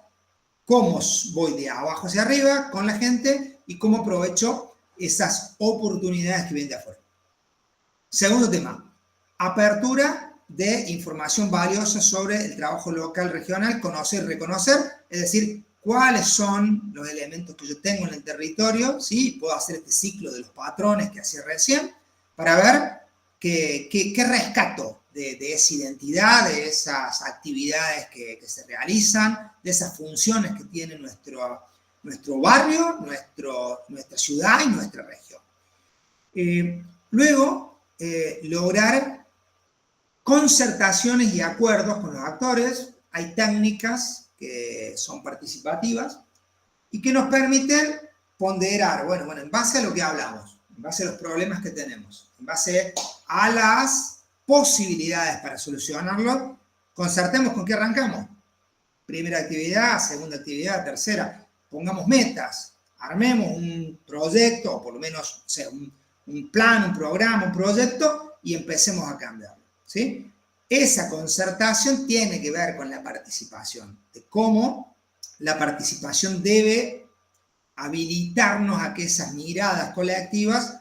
cómo voy de abajo hacia arriba con la gente y cómo aprovecho esas oportunidades que vienen de afuera. Segundo tema, apertura de información valiosa sobre el trabajo local, regional, conocer, reconocer, es decir, cuáles son los elementos que yo tengo en el territorio, ¿sí? Puedo hacer este ciclo de los patrones que hacía recién, para ver qué rescato de esa identidad, de esas actividades que se realizan, de esas funciones que tiene nuestro barrio, nuestra ciudad y nuestra región. Luego, lograr concertaciones y acuerdos con los actores. Hay técnicas que son participativas y que nos permiten ponderar, bueno, en base a lo que hablamos, en base a los problemas que tenemos, en base a las posibilidades para solucionarlo, concertemos con qué arrancamos. Primera actividad, segunda actividad, tercera. Pongamos metas, armemos un proyecto, o por lo menos, o sea, un plan, un programa, un proyecto, y empecemos a cambiarlo, ¿sí? Esa concertación tiene que ver con la participación, de cómo la participación debe habilitarnos a que esas miradas colectivas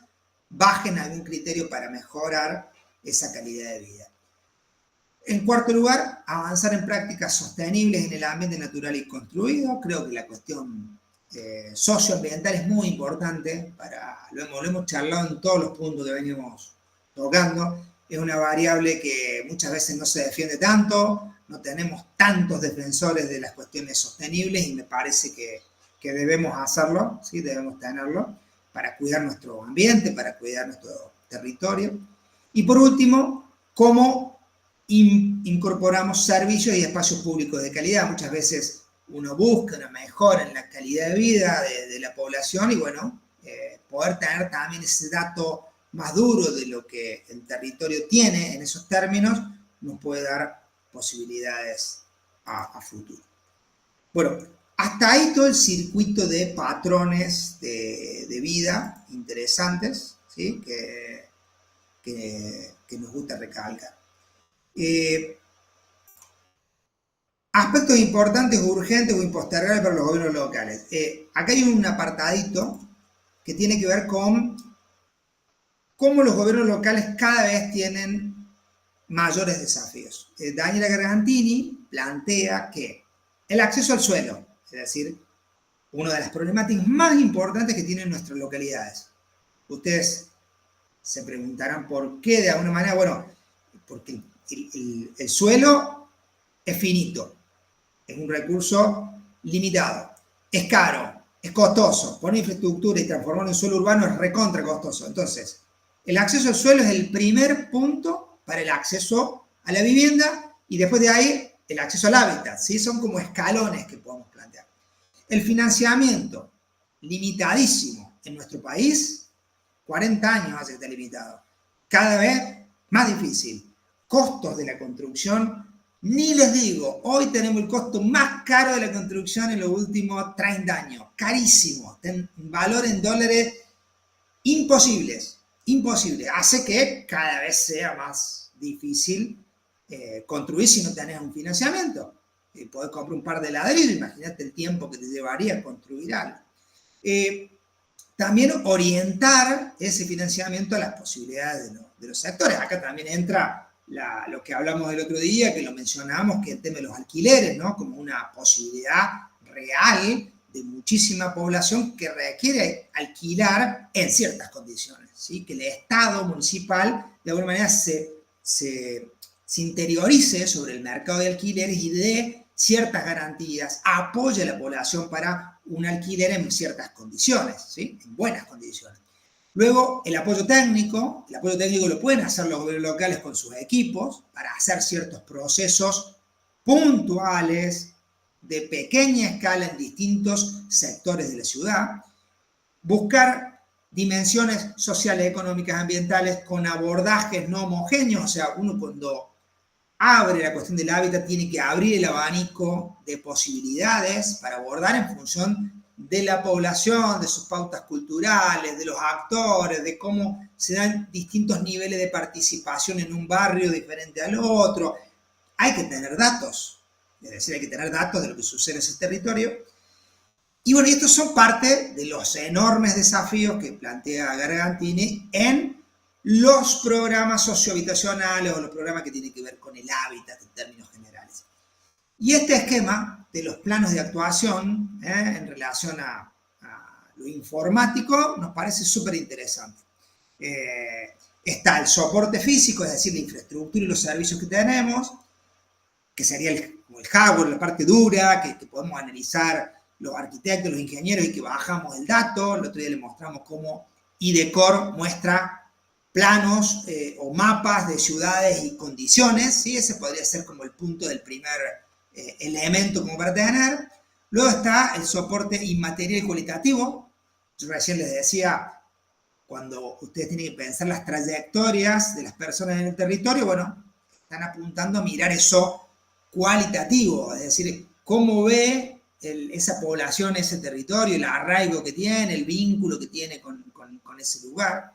bajen algún criterio para mejorar esa calidad de vida. En cuarto lugar, avanzar en prácticas sostenibles en el ambiente natural y construido. Creo que la cuestión socioambiental es muy importante, lo hemos charlado en todos los puntos que venimos tocando. Es una variable que muchas veces no se defiende tanto, no tenemos tantos defensores de las cuestiones sostenibles y me parece que debemos hacerlo, ¿sí? Debemos tenerlo para cuidar nuestro ambiente, para cuidar nuestro territorio. Y por último, cómo incorporamos servicios y espacios públicos de calidad. Muchas veces uno busca una mejora en la calidad de vida de la población y bueno, poder tener también ese dato más duro de lo que el territorio tiene en esos términos nos puede dar posibilidades a futuro. Bueno, hasta ahí todo el circuito de patrones de vida interesantes, ¿sí? que nos gusta recalcar. Aspectos importantes, urgentes o impostergables para los gobiernos locales. Acá hay un apartadito que tiene que ver con cómo los gobiernos locales cada vez tienen mayores desafíos. Daniela Gargantini plantea que el acceso al suelo, es decir, una de las problemáticas más importantes que tienen nuestras localidades. Ustedes se preguntarán por qué, de alguna manera, bueno, porque el suelo es finito, es un recurso limitado, es caro, es costoso. Poner infraestructura y transformarlo en suelo urbano es recontra costoso. Entonces, el acceso al suelo es el primer punto para el acceso a la vivienda y después de ahí el acceso al hábitat, ¿sí? Son como escalones que podemos plantear. El financiamiento, limitadísimo en nuestro país, 40 años hace que está limitado. Cada vez más difícil. Costos de la construcción, ni les digo, hoy tenemos el costo más caro de la construcción en los últimos 30 años. Carísimo. Valor en dólares imposibles. Hace que cada vez sea más difícil construir si no tenés un financiamiento. Podés comprar un par de ladrillos, imagínate el tiempo que te llevaría construir algo. También orientar ese financiamiento a las posibilidades de los sectores. Acá también entra lo que hablamos el otro día, que lo mencionamos, que el tema de los alquileres, ¿no? Como una posibilidad real de muchísima población que requiere alquilar en ciertas condiciones, ¿sí? Que el Estado municipal de alguna manera se interiorice sobre el mercado de alquileres y dé ciertas garantías, apoye a la población para un alquiler en ciertas condiciones, ¿sí? En buenas condiciones. Luego, el apoyo técnico lo pueden hacer los gobiernos locales con sus equipos para hacer ciertos procesos puntuales de pequeña escala en distintos sectores de la ciudad. Buscar dimensiones sociales, económicas, ambientales con abordajes no homogéneos, o sea, uno cuando abre la cuestión del hábitat tiene que abrir el abanico de posibilidades para abordar en función de la población, de sus pautas culturales, de los actores, de cómo se dan distintos niveles de participación en un barrio diferente al otro. Hay que tener datos, es decir, hay que tener datos de lo que sucede en ese territorio. Y bueno, estos son parte de los enormes desafíos que plantea Gargantini en los programas sociohabitacionales o los programas que tienen que ver con el hábitat en términos generales. Y este esquema de los planos de actuación en relación a lo informático nos parece súper interesante. Está el soporte físico, es decir, la infraestructura y los servicios que tenemos, que sería como el hardware, la parte dura, que podemos analizar los arquitectos, los ingenieros y que bajamos el dato. El otro día le mostramos cómo IDECOR muestra planos o mapas de ciudades y condiciones, ¿sí? Ese podría ser como el punto del primer elemento como para tener. Luego está el soporte inmaterial y cualitativo. Yo recién les decía, cuando ustedes tienen que pensar las trayectorias de las personas en el territorio, bueno, están apuntando a mirar eso cualitativo, es decir, cómo ve esa población, ese territorio, el arraigo que tiene, el vínculo que tiene con ese lugar.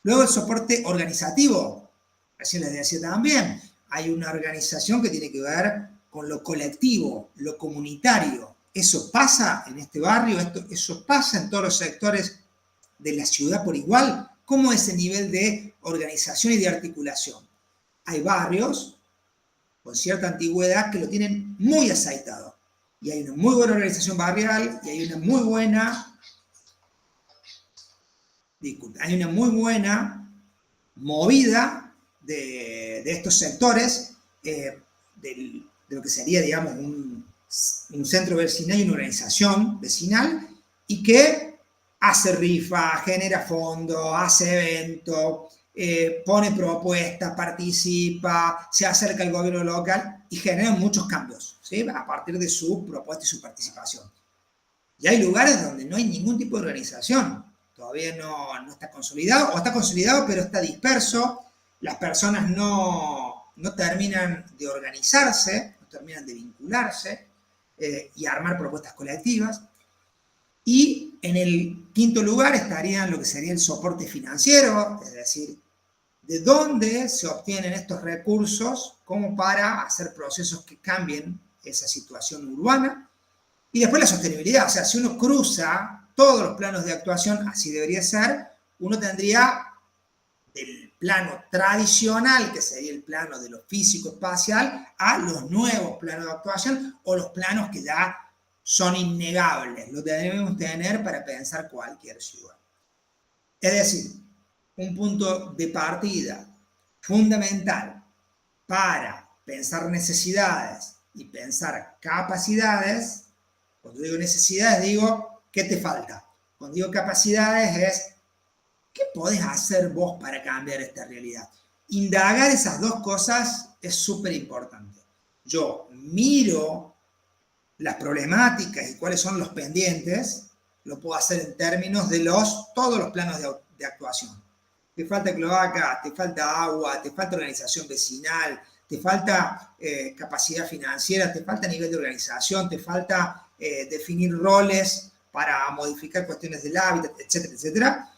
Luego el soporte organizativo, recién les decía también, hay una organización que tiene que ver con lo colectivo, lo comunitario. Eso pasa en este barrio, eso pasa en todos los sectores de la ciudad por igual. ¿Cómo es el nivel de organización y de articulación? Hay barrios con cierta antigüedad que lo tienen muy aceitado. Y hay una muy buena organización barrial y hay una muy buena, movida de estos sectores, de lo que sería, digamos, un centro vecinal y una organización vecinal, y que hace rifa, genera fondos, hace eventos, pone propuestas, participa, se acerca al gobierno local y genera muchos cambios, ¿sí? A partir de su propuesta y su participación. Y hay lugares donde no hay ningún tipo de organización, todavía no está consolidado, o está consolidado pero está disperso, las personas no terminan de organizarse, no terminan de vincularse y armar propuestas colectivas. Y en el quinto lugar estarían lo que sería el soporte financiero, es decir, de dónde se obtienen estos recursos como para hacer procesos que cambien esa situación urbana. Y después la sostenibilidad, o sea, si uno cruza todos los planos de actuación, así debería ser, uno tendría del plano tradicional, que sería el plano de lo físico-espacial, a los nuevos planos de actuación o los planos que ya son innegables, lo debemos tener para pensar cualquier ciudad. Es decir, un punto de partida fundamental para pensar necesidades y pensar capacidades. Cuando digo necesidades, digo, ¿qué te falta? Cuando digo capacidades es, ¿qué podés hacer vos para cambiar esta realidad? Indagar esas dos cosas es súper importante. Yo miro las problemáticas y cuáles son los pendientes, lo puedo hacer en términos de todos los planos de actuación. Te falta cloaca, te falta agua, te falta organización vecinal, te falta capacidad financiera, te falta nivel de organización, te falta definir roles para modificar cuestiones del hábitat, etcétera, etcétera.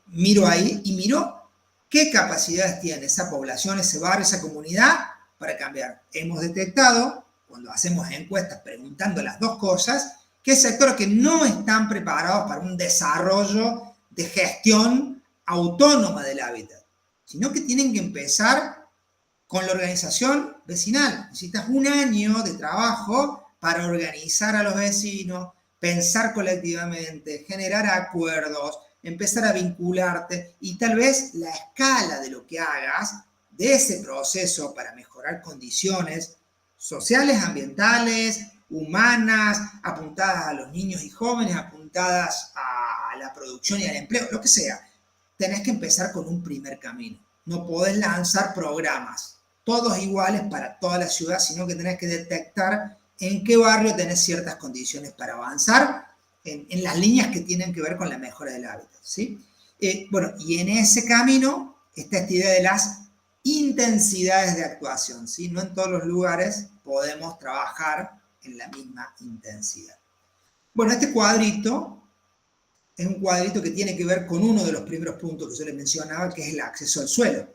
Miro ahí y miro qué capacidades tiene esa población, ese barrio, esa comunidad para cambiar. Hemos detectado, cuando hacemos encuestas preguntando las dos cosas, que hay sectores que no están preparados para un desarrollo de gestión autónoma del hábitat, sino que tienen que empezar con la organización vecinal. Necesitas un año de trabajo para organizar a los vecinos, pensar colectivamente, generar acuerdos, empezar a vincularte y tal vez la escala de lo que hagas de ese proceso para mejorar condiciones sociales, ambientales, humanas, apuntadas a los niños y jóvenes, apuntadas a la producción y al empleo, lo que sea. Tenés que empezar con un primer camino. No podés lanzar programas todos iguales para toda la ciudad, sino que tenés que detectar en qué barrio tenés ciertas condiciones para avanzar en las líneas que tienen que ver con la mejora del hábitat, ¿sí? Bueno, y en ese camino está esta idea de las intensidades de actuación, ¿sí? No en todos los lugares podemos trabajar en la misma intensidad. Bueno, este cuadrito es un cuadrito que tiene que ver con uno de los primeros puntos que yo les mencionaba, que es el acceso al suelo.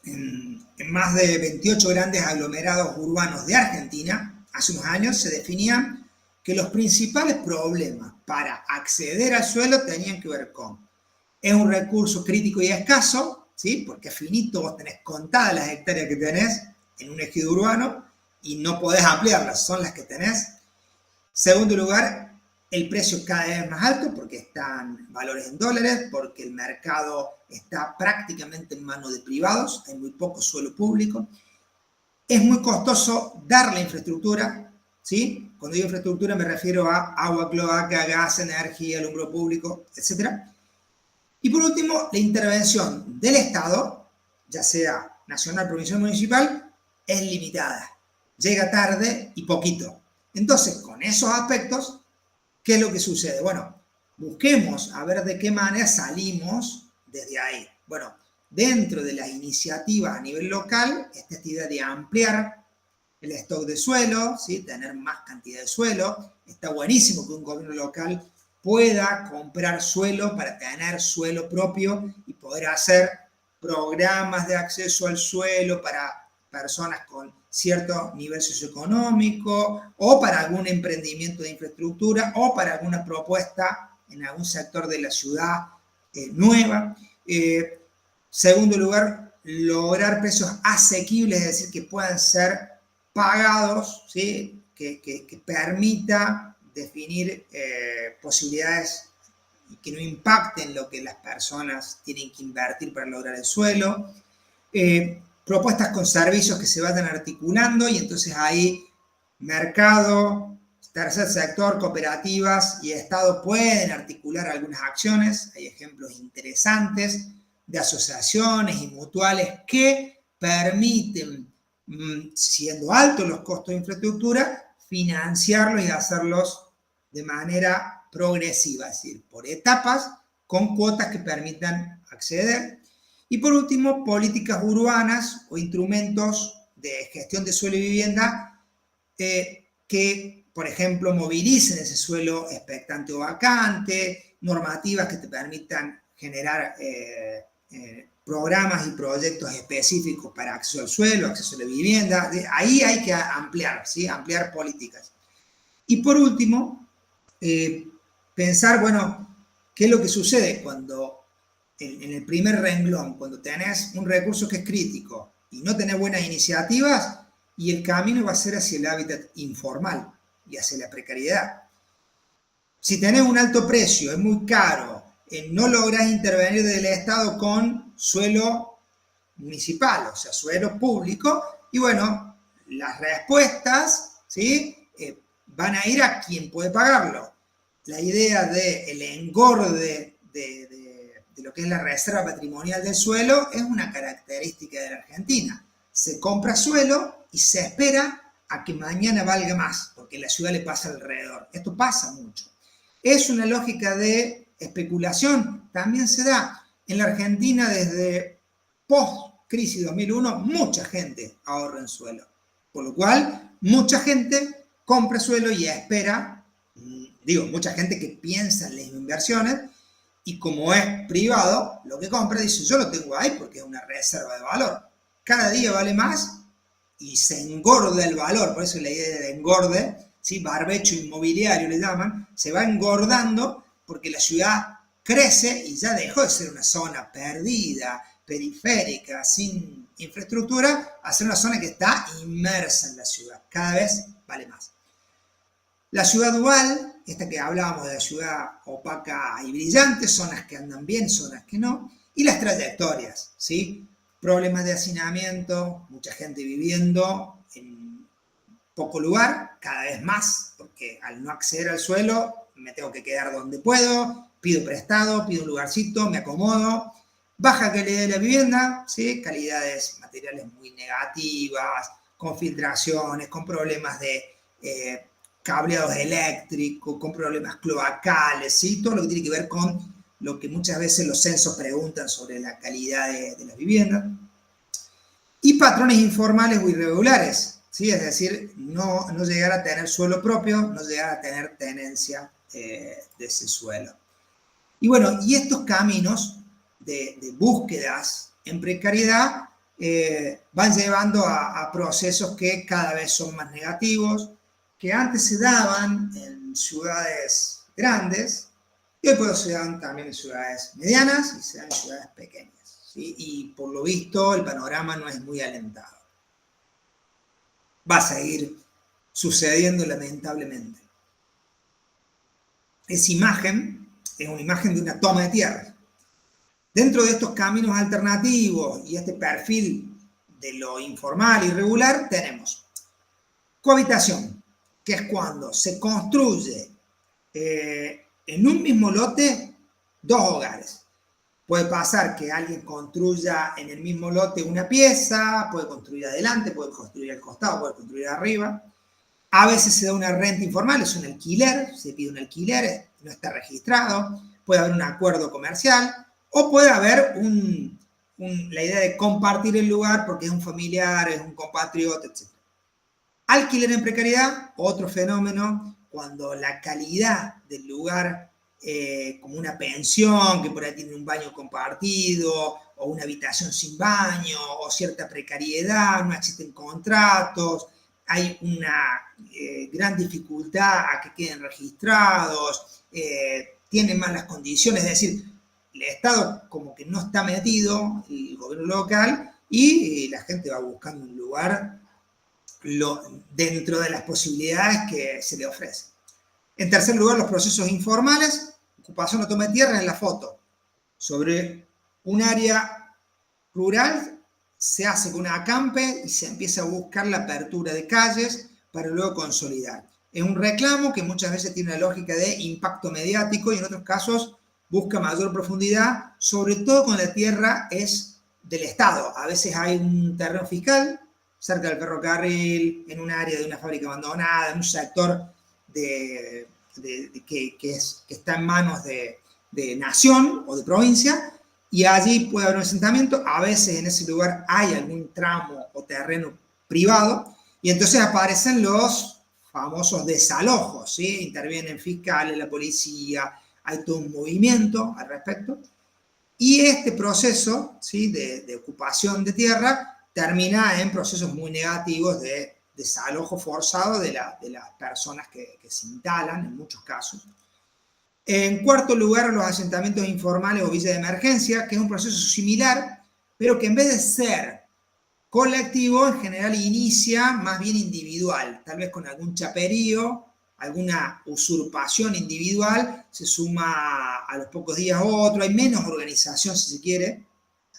En más de 28 grandes aglomerados urbanos de Argentina, hace unos años se definían que los principales problemas para acceder al suelo tenían que ver con, es un recurso crítico y escaso, ¿sí? Porque es finito, vos tenés contadas las hectáreas que tenés en un ejido urbano y no podés ampliarlas, son las que tenés. Segundo lugar, el precio cada vez más alto porque están valores en dólares, porque el mercado está prácticamente en manos de privados, hay muy poco suelo público. Es muy costoso dar la infraestructura, ¿sí? Cuando digo infraestructura me refiero a agua, cloaca, gas, energía, alumbrado público, etc. Y por último, la intervención del Estado, ya sea nacional, provincial o municipal, es limitada. Llega tarde y poquito. Entonces, con esos aspectos, ¿qué es lo que sucede? Bueno, busquemos a ver de qué manera salimos desde ahí. Bueno, dentro de las iniciativas a nivel local, está esta idea de ampliar el stock de suelo, ¿sí? Tener más cantidad de suelo. Está buenísimo que un gobierno local pueda comprar suelo para tener suelo propio y poder hacer programas de acceso al suelo para personas con cierto nivel socioeconómico o para algún emprendimiento de infraestructura o para alguna propuesta en algún sector de la ciudad nueva. Segundo lugar, lograr precios asequibles, es decir, que puedan ser pagados, ¿sí? que permita definir posibilidades que no impacten lo que las personas tienen que invertir para lograr el suelo. Propuestas con servicios que se vayan articulando y entonces ahí mercado, tercer sector, cooperativas y Estado pueden articular algunas acciones. Hay ejemplos interesantes de asociaciones y mutuales que permiten, siendo altos los costos de infraestructura, financiarlos y hacerlos de manera progresiva, es decir, por etapas, con cuotas que permitan acceder. Y por último, políticas urbanas o instrumentos de gestión de suelo y vivienda que, por ejemplo, movilicen ese suelo expectante o vacante, normativas que te permitan generar programas y proyectos específicos para acceso al suelo, acceso a la vivienda. Ahí hay que ampliar, ¿sí? Ampliar políticas. Y por último, pensar, bueno, qué es lo que sucede cuando en el primer renglón, cuando tenés un recurso que es crítico y no tenés buenas iniciativas, y el camino va a ser hacia el hábitat informal y hacia la precariedad. Si tenés un alto precio, es muy caro, no lográs intervenir del Estado con suelo municipal, o sea, suelo público, y bueno, las respuestas, ¿sí? Van a ir a quien puede pagarlo. La idea del engorde de lo que es la reserva patrimonial del suelo es una característica de la Argentina. Se compra suelo y se espera a que mañana valga más, porque la ciudad le pasa alrededor. Esto pasa mucho. Es una lógica de especulación, también se da. En la Argentina desde post-crisis 2001, mucha gente ahorra en suelo. Por lo cual, mucha gente compra suelo y espera, mucha gente que piensa en las inversiones y como es privado, lo que compra dice, yo lo tengo ahí porque es una reserva de valor. Cada día vale más y se engorda el valor, por eso la idea de engorde, ¿sí? Barbecho inmobiliario le llaman, se va engordando porque la ciudad crece y ya dejó de ser una zona perdida, periférica, sin infraestructura, a ser una zona que está inmersa en la ciudad, cada vez vale más. La ciudad dual, esta que hablábamos de la ciudad opaca y brillante, zonas que andan bien, zonas que no, y las trayectorias, ¿sí? Problemas de hacinamiento, mucha gente viviendo en poco lugar, cada vez más, porque al no acceder al suelo me tengo que quedar donde puedo, pido prestado, pido un lugarcito, me acomodo. Baja calidad de la vivienda, ¿sí? Calidades materiales muy negativas, con filtraciones, con problemas de cableados eléctricos, con problemas cloacales, ¿sí? Todo lo que tiene que ver con lo que muchas veces los censos preguntan sobre la calidad de las viviendas. Y patrones informales o irregulares, ¿sí? Es decir, no llegar a tener suelo propio, no llegar a tener tenencia de ese suelo. Y bueno, y estos caminos de búsquedas en precariedad van llevando a procesos que cada vez son más negativos, que antes se daban en ciudades grandes y hoy por hoy se dan también en ciudades medianas y se dan en ciudades pequeñas, ¿sí? Y por lo visto el panorama no es muy alentado. Va a seguir sucediendo lamentablemente. Esa imagen es una imagen de una toma de tierra. Dentro de estos caminos alternativos y este perfil de lo informal y irregular tenemos cohabitación, que es cuando se construye en un mismo lote dos hogares. Puede pasar que alguien construya en el mismo lote una pieza, puede construir adelante, puede construir al costado, puede construir arriba. A veces se da una renta informal, es un alquiler, se pide un alquiler, no está registrado, puede haber un acuerdo comercial o puede haber la idea de compartir el lugar porque es un familiar, es un compatriota, etc. Alquiler en precariedad, otro fenómeno, cuando la calidad del lugar, como una pensión, que por ahí tiene un baño compartido, o una habitación sin baño, o cierta precariedad, no existen contratos, hay una gran dificultad a que queden registrados, tiene malas condiciones, es decir, el Estado como que no está metido, el gobierno local, y la gente va buscando un lugar dentro de las posibilidades que se le ofrecen. En tercer lugar, los procesos informales, ocupación o toma de tierra en la foto. Sobre un área rural se hace con una acampe y se empieza a buscar la apertura de calles para luego consolidar. Es un reclamo que muchas veces tiene una lógica de impacto mediático y en otros casos busca mayor profundidad, sobre todo cuando la tierra es del Estado. A veces hay un terreno fiscal cerca del ferrocarril, en un área de una fábrica abandonada, en un sector que está en manos de nación o de provincia, y allí puede haber un asentamiento. A veces en ese lugar hay algún tramo o terreno privado, y entonces aparecen los famosos desalojos, ¿sí? Intervienen fiscales, la policía, hay todo un movimiento al respecto, y este proceso, ¿sí?, de ocupación de tierra termina en procesos muy negativos de desalojo forzado de las personas que se instalan, en muchos casos. En cuarto lugar, los asentamientos informales o villas de emergencia, que es un proceso similar, pero que en vez de ser colectivo, en general inicia más bien individual, tal vez con algún chaperío, alguna usurpación individual, se suma a los pocos días otro, hay menos organización, si se quiere,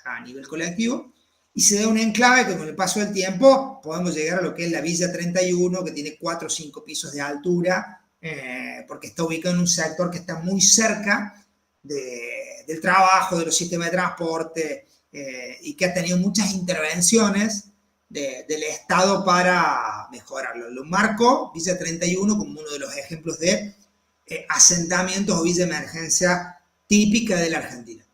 a nivel colectivo, y se da un enclave que con el paso del tiempo podemos llegar a lo que es la Villa 31, que tiene 4 o 5 pisos de altura, porque está ubicado en un sector que está muy cerca del trabajo, de los sistemas de transporte, y que ha tenido muchas intervenciones del Estado para mejorarlo. Lo marco Villa 31 como uno de los ejemplos de asentamientos o villa de emergencia típica de la Argentina.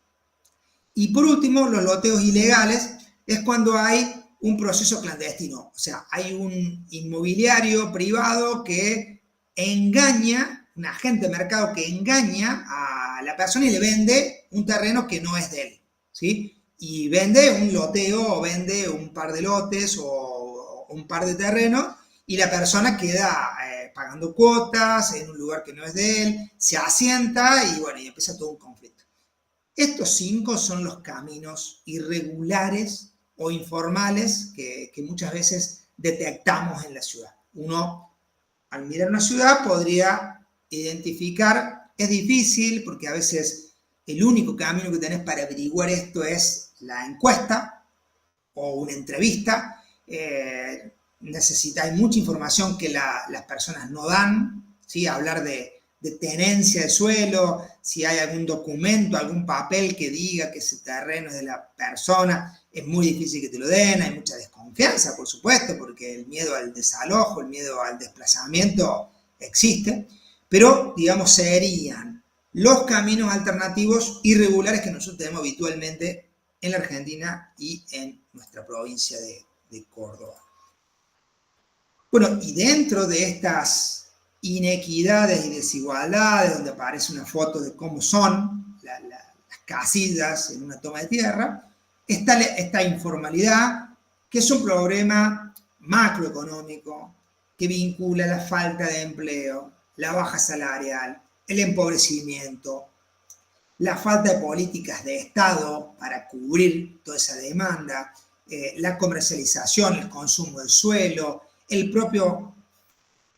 Y por último, los loteos ilegales es cuando hay un proceso clandestino, o sea, hay un inmobiliario privado que engaña, un agente de mercado que engaña a la persona y le vende un terreno que no es de él, ¿sí? Y vende un loteo o vende un par de lotes o un par de terrenos, y la persona queda pagando cuotas en un lugar que no es de él, se asienta y bueno, y empieza todo un conflicto. Estos 5 son los caminos irregulares o informales que muchas veces detectamos en la ciudad. Uno, al mirar una ciudad, podría identificar, es difícil porque a veces el único camino que tenés para averiguar esto es la encuesta o una entrevista. Necesitáis mucha información que las personas no dan, ¿sí? Hablar de tenencia de suelo, si hay algún documento, algún papel que diga que ese terreno es de la persona, es muy difícil que te lo den, hay mucha desconfianza, por supuesto, porque el miedo al desalojo, el miedo al desplazamiento existe, pero, digamos, serían los caminos alternativos irregulares que nosotros tenemos habitualmente en la Argentina y en nuestra provincia de Córdoba. Bueno, y dentro de estas inequidades y desigualdades, donde aparece una foto de cómo son las casillas en una toma de tierra, está esta informalidad, que es un problema macroeconómico que vincula la falta de empleo, la baja salarial, el empobrecimiento, la falta de políticas de Estado para cubrir toda esa demanda, la comercialización, el consumo del suelo, el propio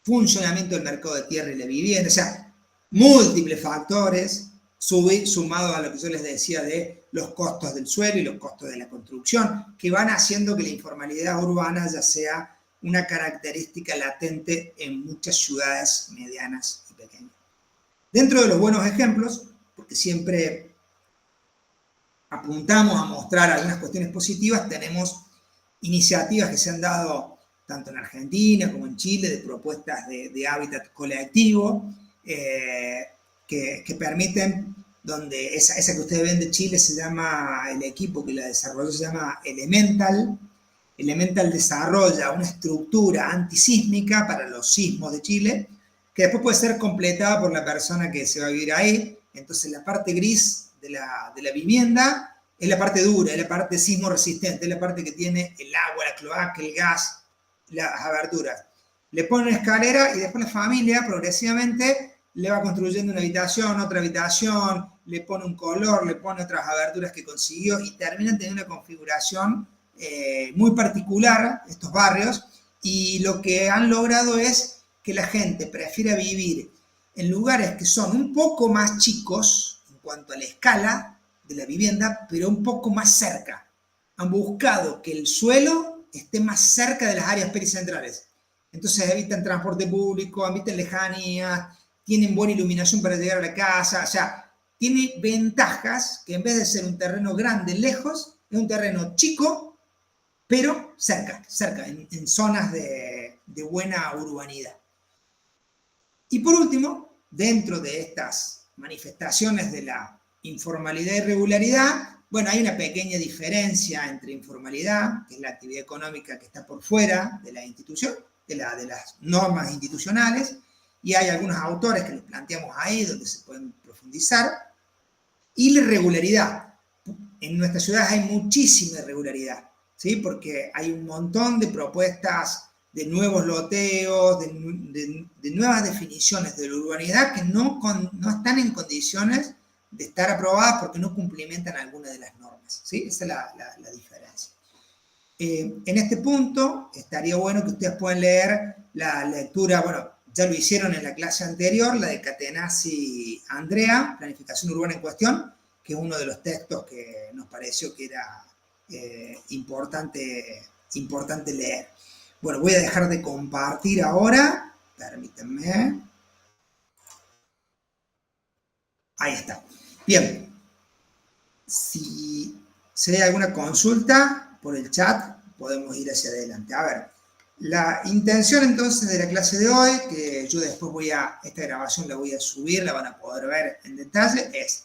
funcionamiento del mercado de tierra y la vivienda, o sea, múltiples factores sumados a lo que yo les decía de los costos del suelo y los costos de la construcción, que van haciendo que la informalidad urbana ya sea una característica latente en muchas ciudades medianas y pequeñas. Dentro de los buenos ejemplos, porque siempre apuntamos a mostrar algunas cuestiones positivas, tenemos iniciativas que se han dado tanto en Argentina como en Chile, de propuestas de hábitat colectivo, que permiten, donde esa que ustedes ven de Chile se llama, el equipo que la desarrolló se llama Elemental. Elemental desarrolla una estructura antisísmica para los sismos de Chile, que después puede ser completada por la persona que se va a vivir ahí. Entonces la parte gris de la vivienda es la parte dura, es la parte sismo resistente, es la parte que tiene el agua, la cloaca, el gas, las aberturas. Le ponen una escalera y después la familia progresivamente le va construyendo una habitación, otra habitación, le pone un color, le pone otras aberturas que consiguió y terminan teniendo una configuración muy particular, estos barrios, y lo que han logrado es que la gente prefiera vivir en lugares que son un poco más chicos en cuanto a la escala de la vivienda, pero un poco más cerca. Han buscado que el suelo esté más cerca de las áreas pericentrales. Entonces evitan transporte público, evitan lejanías, tienen buena iluminación para llegar a la casa, o sea, tiene ventajas que en vez de ser un terreno grande lejos, es un terreno chico, pero cerca, en zonas de buena urbanidad. Y por último, dentro de estas manifestaciones de la informalidad y irregularidad, bueno, hay una pequeña diferencia entre informalidad, que es la actividad económica que está por fuera de la institución, de las normas institucionales, y hay algunos autores que los planteamos ahí, donde se pueden profundizar, y la irregularidad. En nuestras ciudades hay muchísima irregularidad, ¿sí? Porque hay un montón de propuestas de nuevos loteos, de nuevas definiciones de la urbanidad que no están en condiciones de estar aprobadas porque no cumplimentan alguna de las normas, ¿sí? Esa es la diferencia. En este punto, estaría bueno que ustedes puedan leer la lectura, bueno, ya lo hicieron en la clase anterior, la de Catenacci Andrea, Planificación Urbana en Cuestión, que es uno de los textos que nos pareció que era importante leer. Bueno, voy a dejar de compartir ahora, permítanme. Ahí está. Bien, si hay alguna consulta por el chat, podemos ir hacia adelante. A ver, la intención entonces de la clase de hoy, que yo después esta grabación la voy a subir, la van a poder ver en detalle, es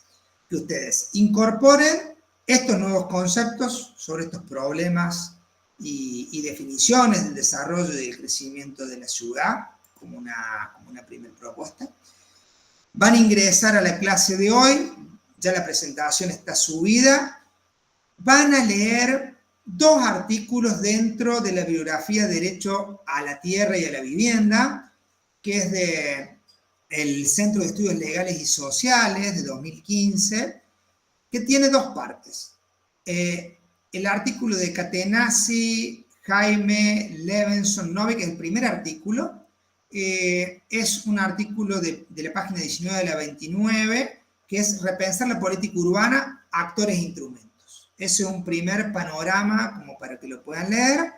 que ustedes incorporen estos nuevos conceptos sobre estos problemas y definiciones del desarrollo y del crecimiento de la ciudad como una primera propuesta. Van a ingresar a la clase de hoy, ya la presentación está subida, van a leer 2 artículos dentro de la bibliografía Derecho a la Tierra y a la Vivienda, que es del Centro de Estudios Legales y Sociales de 2015, que tiene 2 partes. El artículo de Catenacci, Jaime, Levenson, Novik, que es el primer artículo, es un artículo de la página 19 de la 29, que es Repensar la política urbana, actores e instrumentos. Ese es un primer panorama como para que lo puedan leer.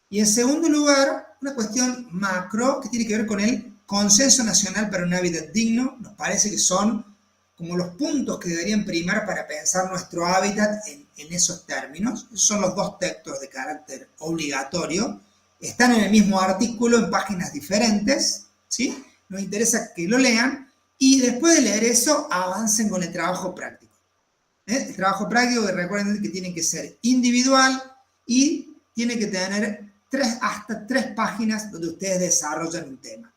Y en segundo lugar, una cuestión macro que tiene que ver con el consenso nacional para un hábitat digno. Nos parece que son como los puntos que deberían primar para pensar nuestro hábitat en esos términos. Esos son los 2 textos de carácter obligatorio. Están en el mismo artículo en páginas diferentes, ¿sí? Nos interesa que lo lean y después de leer eso avancen con el trabajo práctico. El trabajo práctico, que recuerden que tiene que ser individual y tiene que tener hasta 3 páginas donde ustedes desarrollan un tema.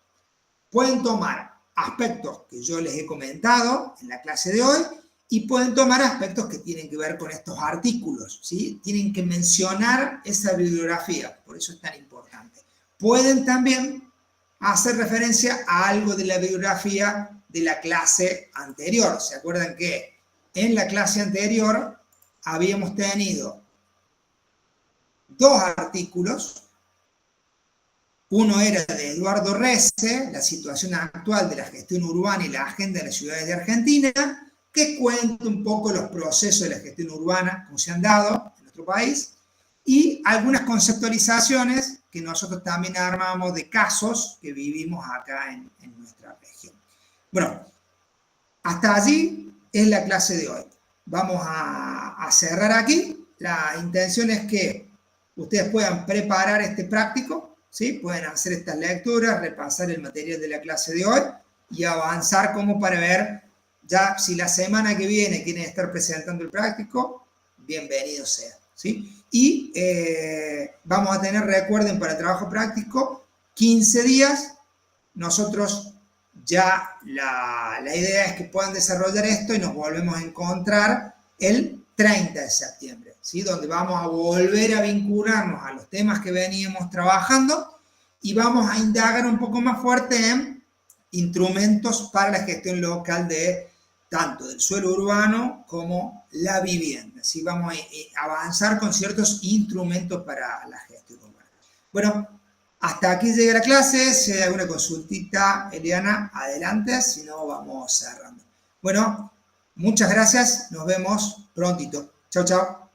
Pueden tomar aspectos que yo les he comentado en la clase de hoy y pueden tomar aspectos que tienen que ver con estos artículos, ¿sí? Tienen que mencionar esa bibliografía, por eso es tan importante. Pueden también hacer referencia a algo de la bibliografía de la clase anterior. ¿Se acuerdan que en la clase anterior habíamos tenido 2 artículos? Uno era de Eduardo Resse, la situación actual de la gestión urbana y la agenda de las ciudades de Argentina, que cuenta un poco los procesos de la gestión urbana, como se han dado en nuestro país, y algunas conceptualizaciones que nosotros también armamos de casos que vivimos acá en nuestra región. Bueno, hasta allí es la clase de hoy. Vamos a cerrar aquí. La intención es que ustedes puedan preparar este práctico, ¿sí? Pueden hacer estas lecturas, repasar el material de la clase de hoy y avanzar como para ver ya si la semana que viene quieren estar presentando el práctico, bienvenido sea, ¿sí? Y vamos a tener, recuerden, para el trabajo práctico, 15 días. Nosotros ya la idea es que puedan desarrollar esto y nos volvemos a encontrar el 30 de septiembre, ¿sí? Donde vamos a volver a vincularnos a los temas que veníamos trabajando y vamos a indagar un poco más fuerte en instrumentos para la gestión local de tanto del suelo urbano como la vivienda. Así vamos a avanzar con ciertos instrumentos para la gestión urbana. Bueno, hasta aquí llega la clase. Si hay alguna consultita, Eliana, adelante, si no vamos cerrando. Bueno, muchas gracias, nos vemos prontito. Chao, chao.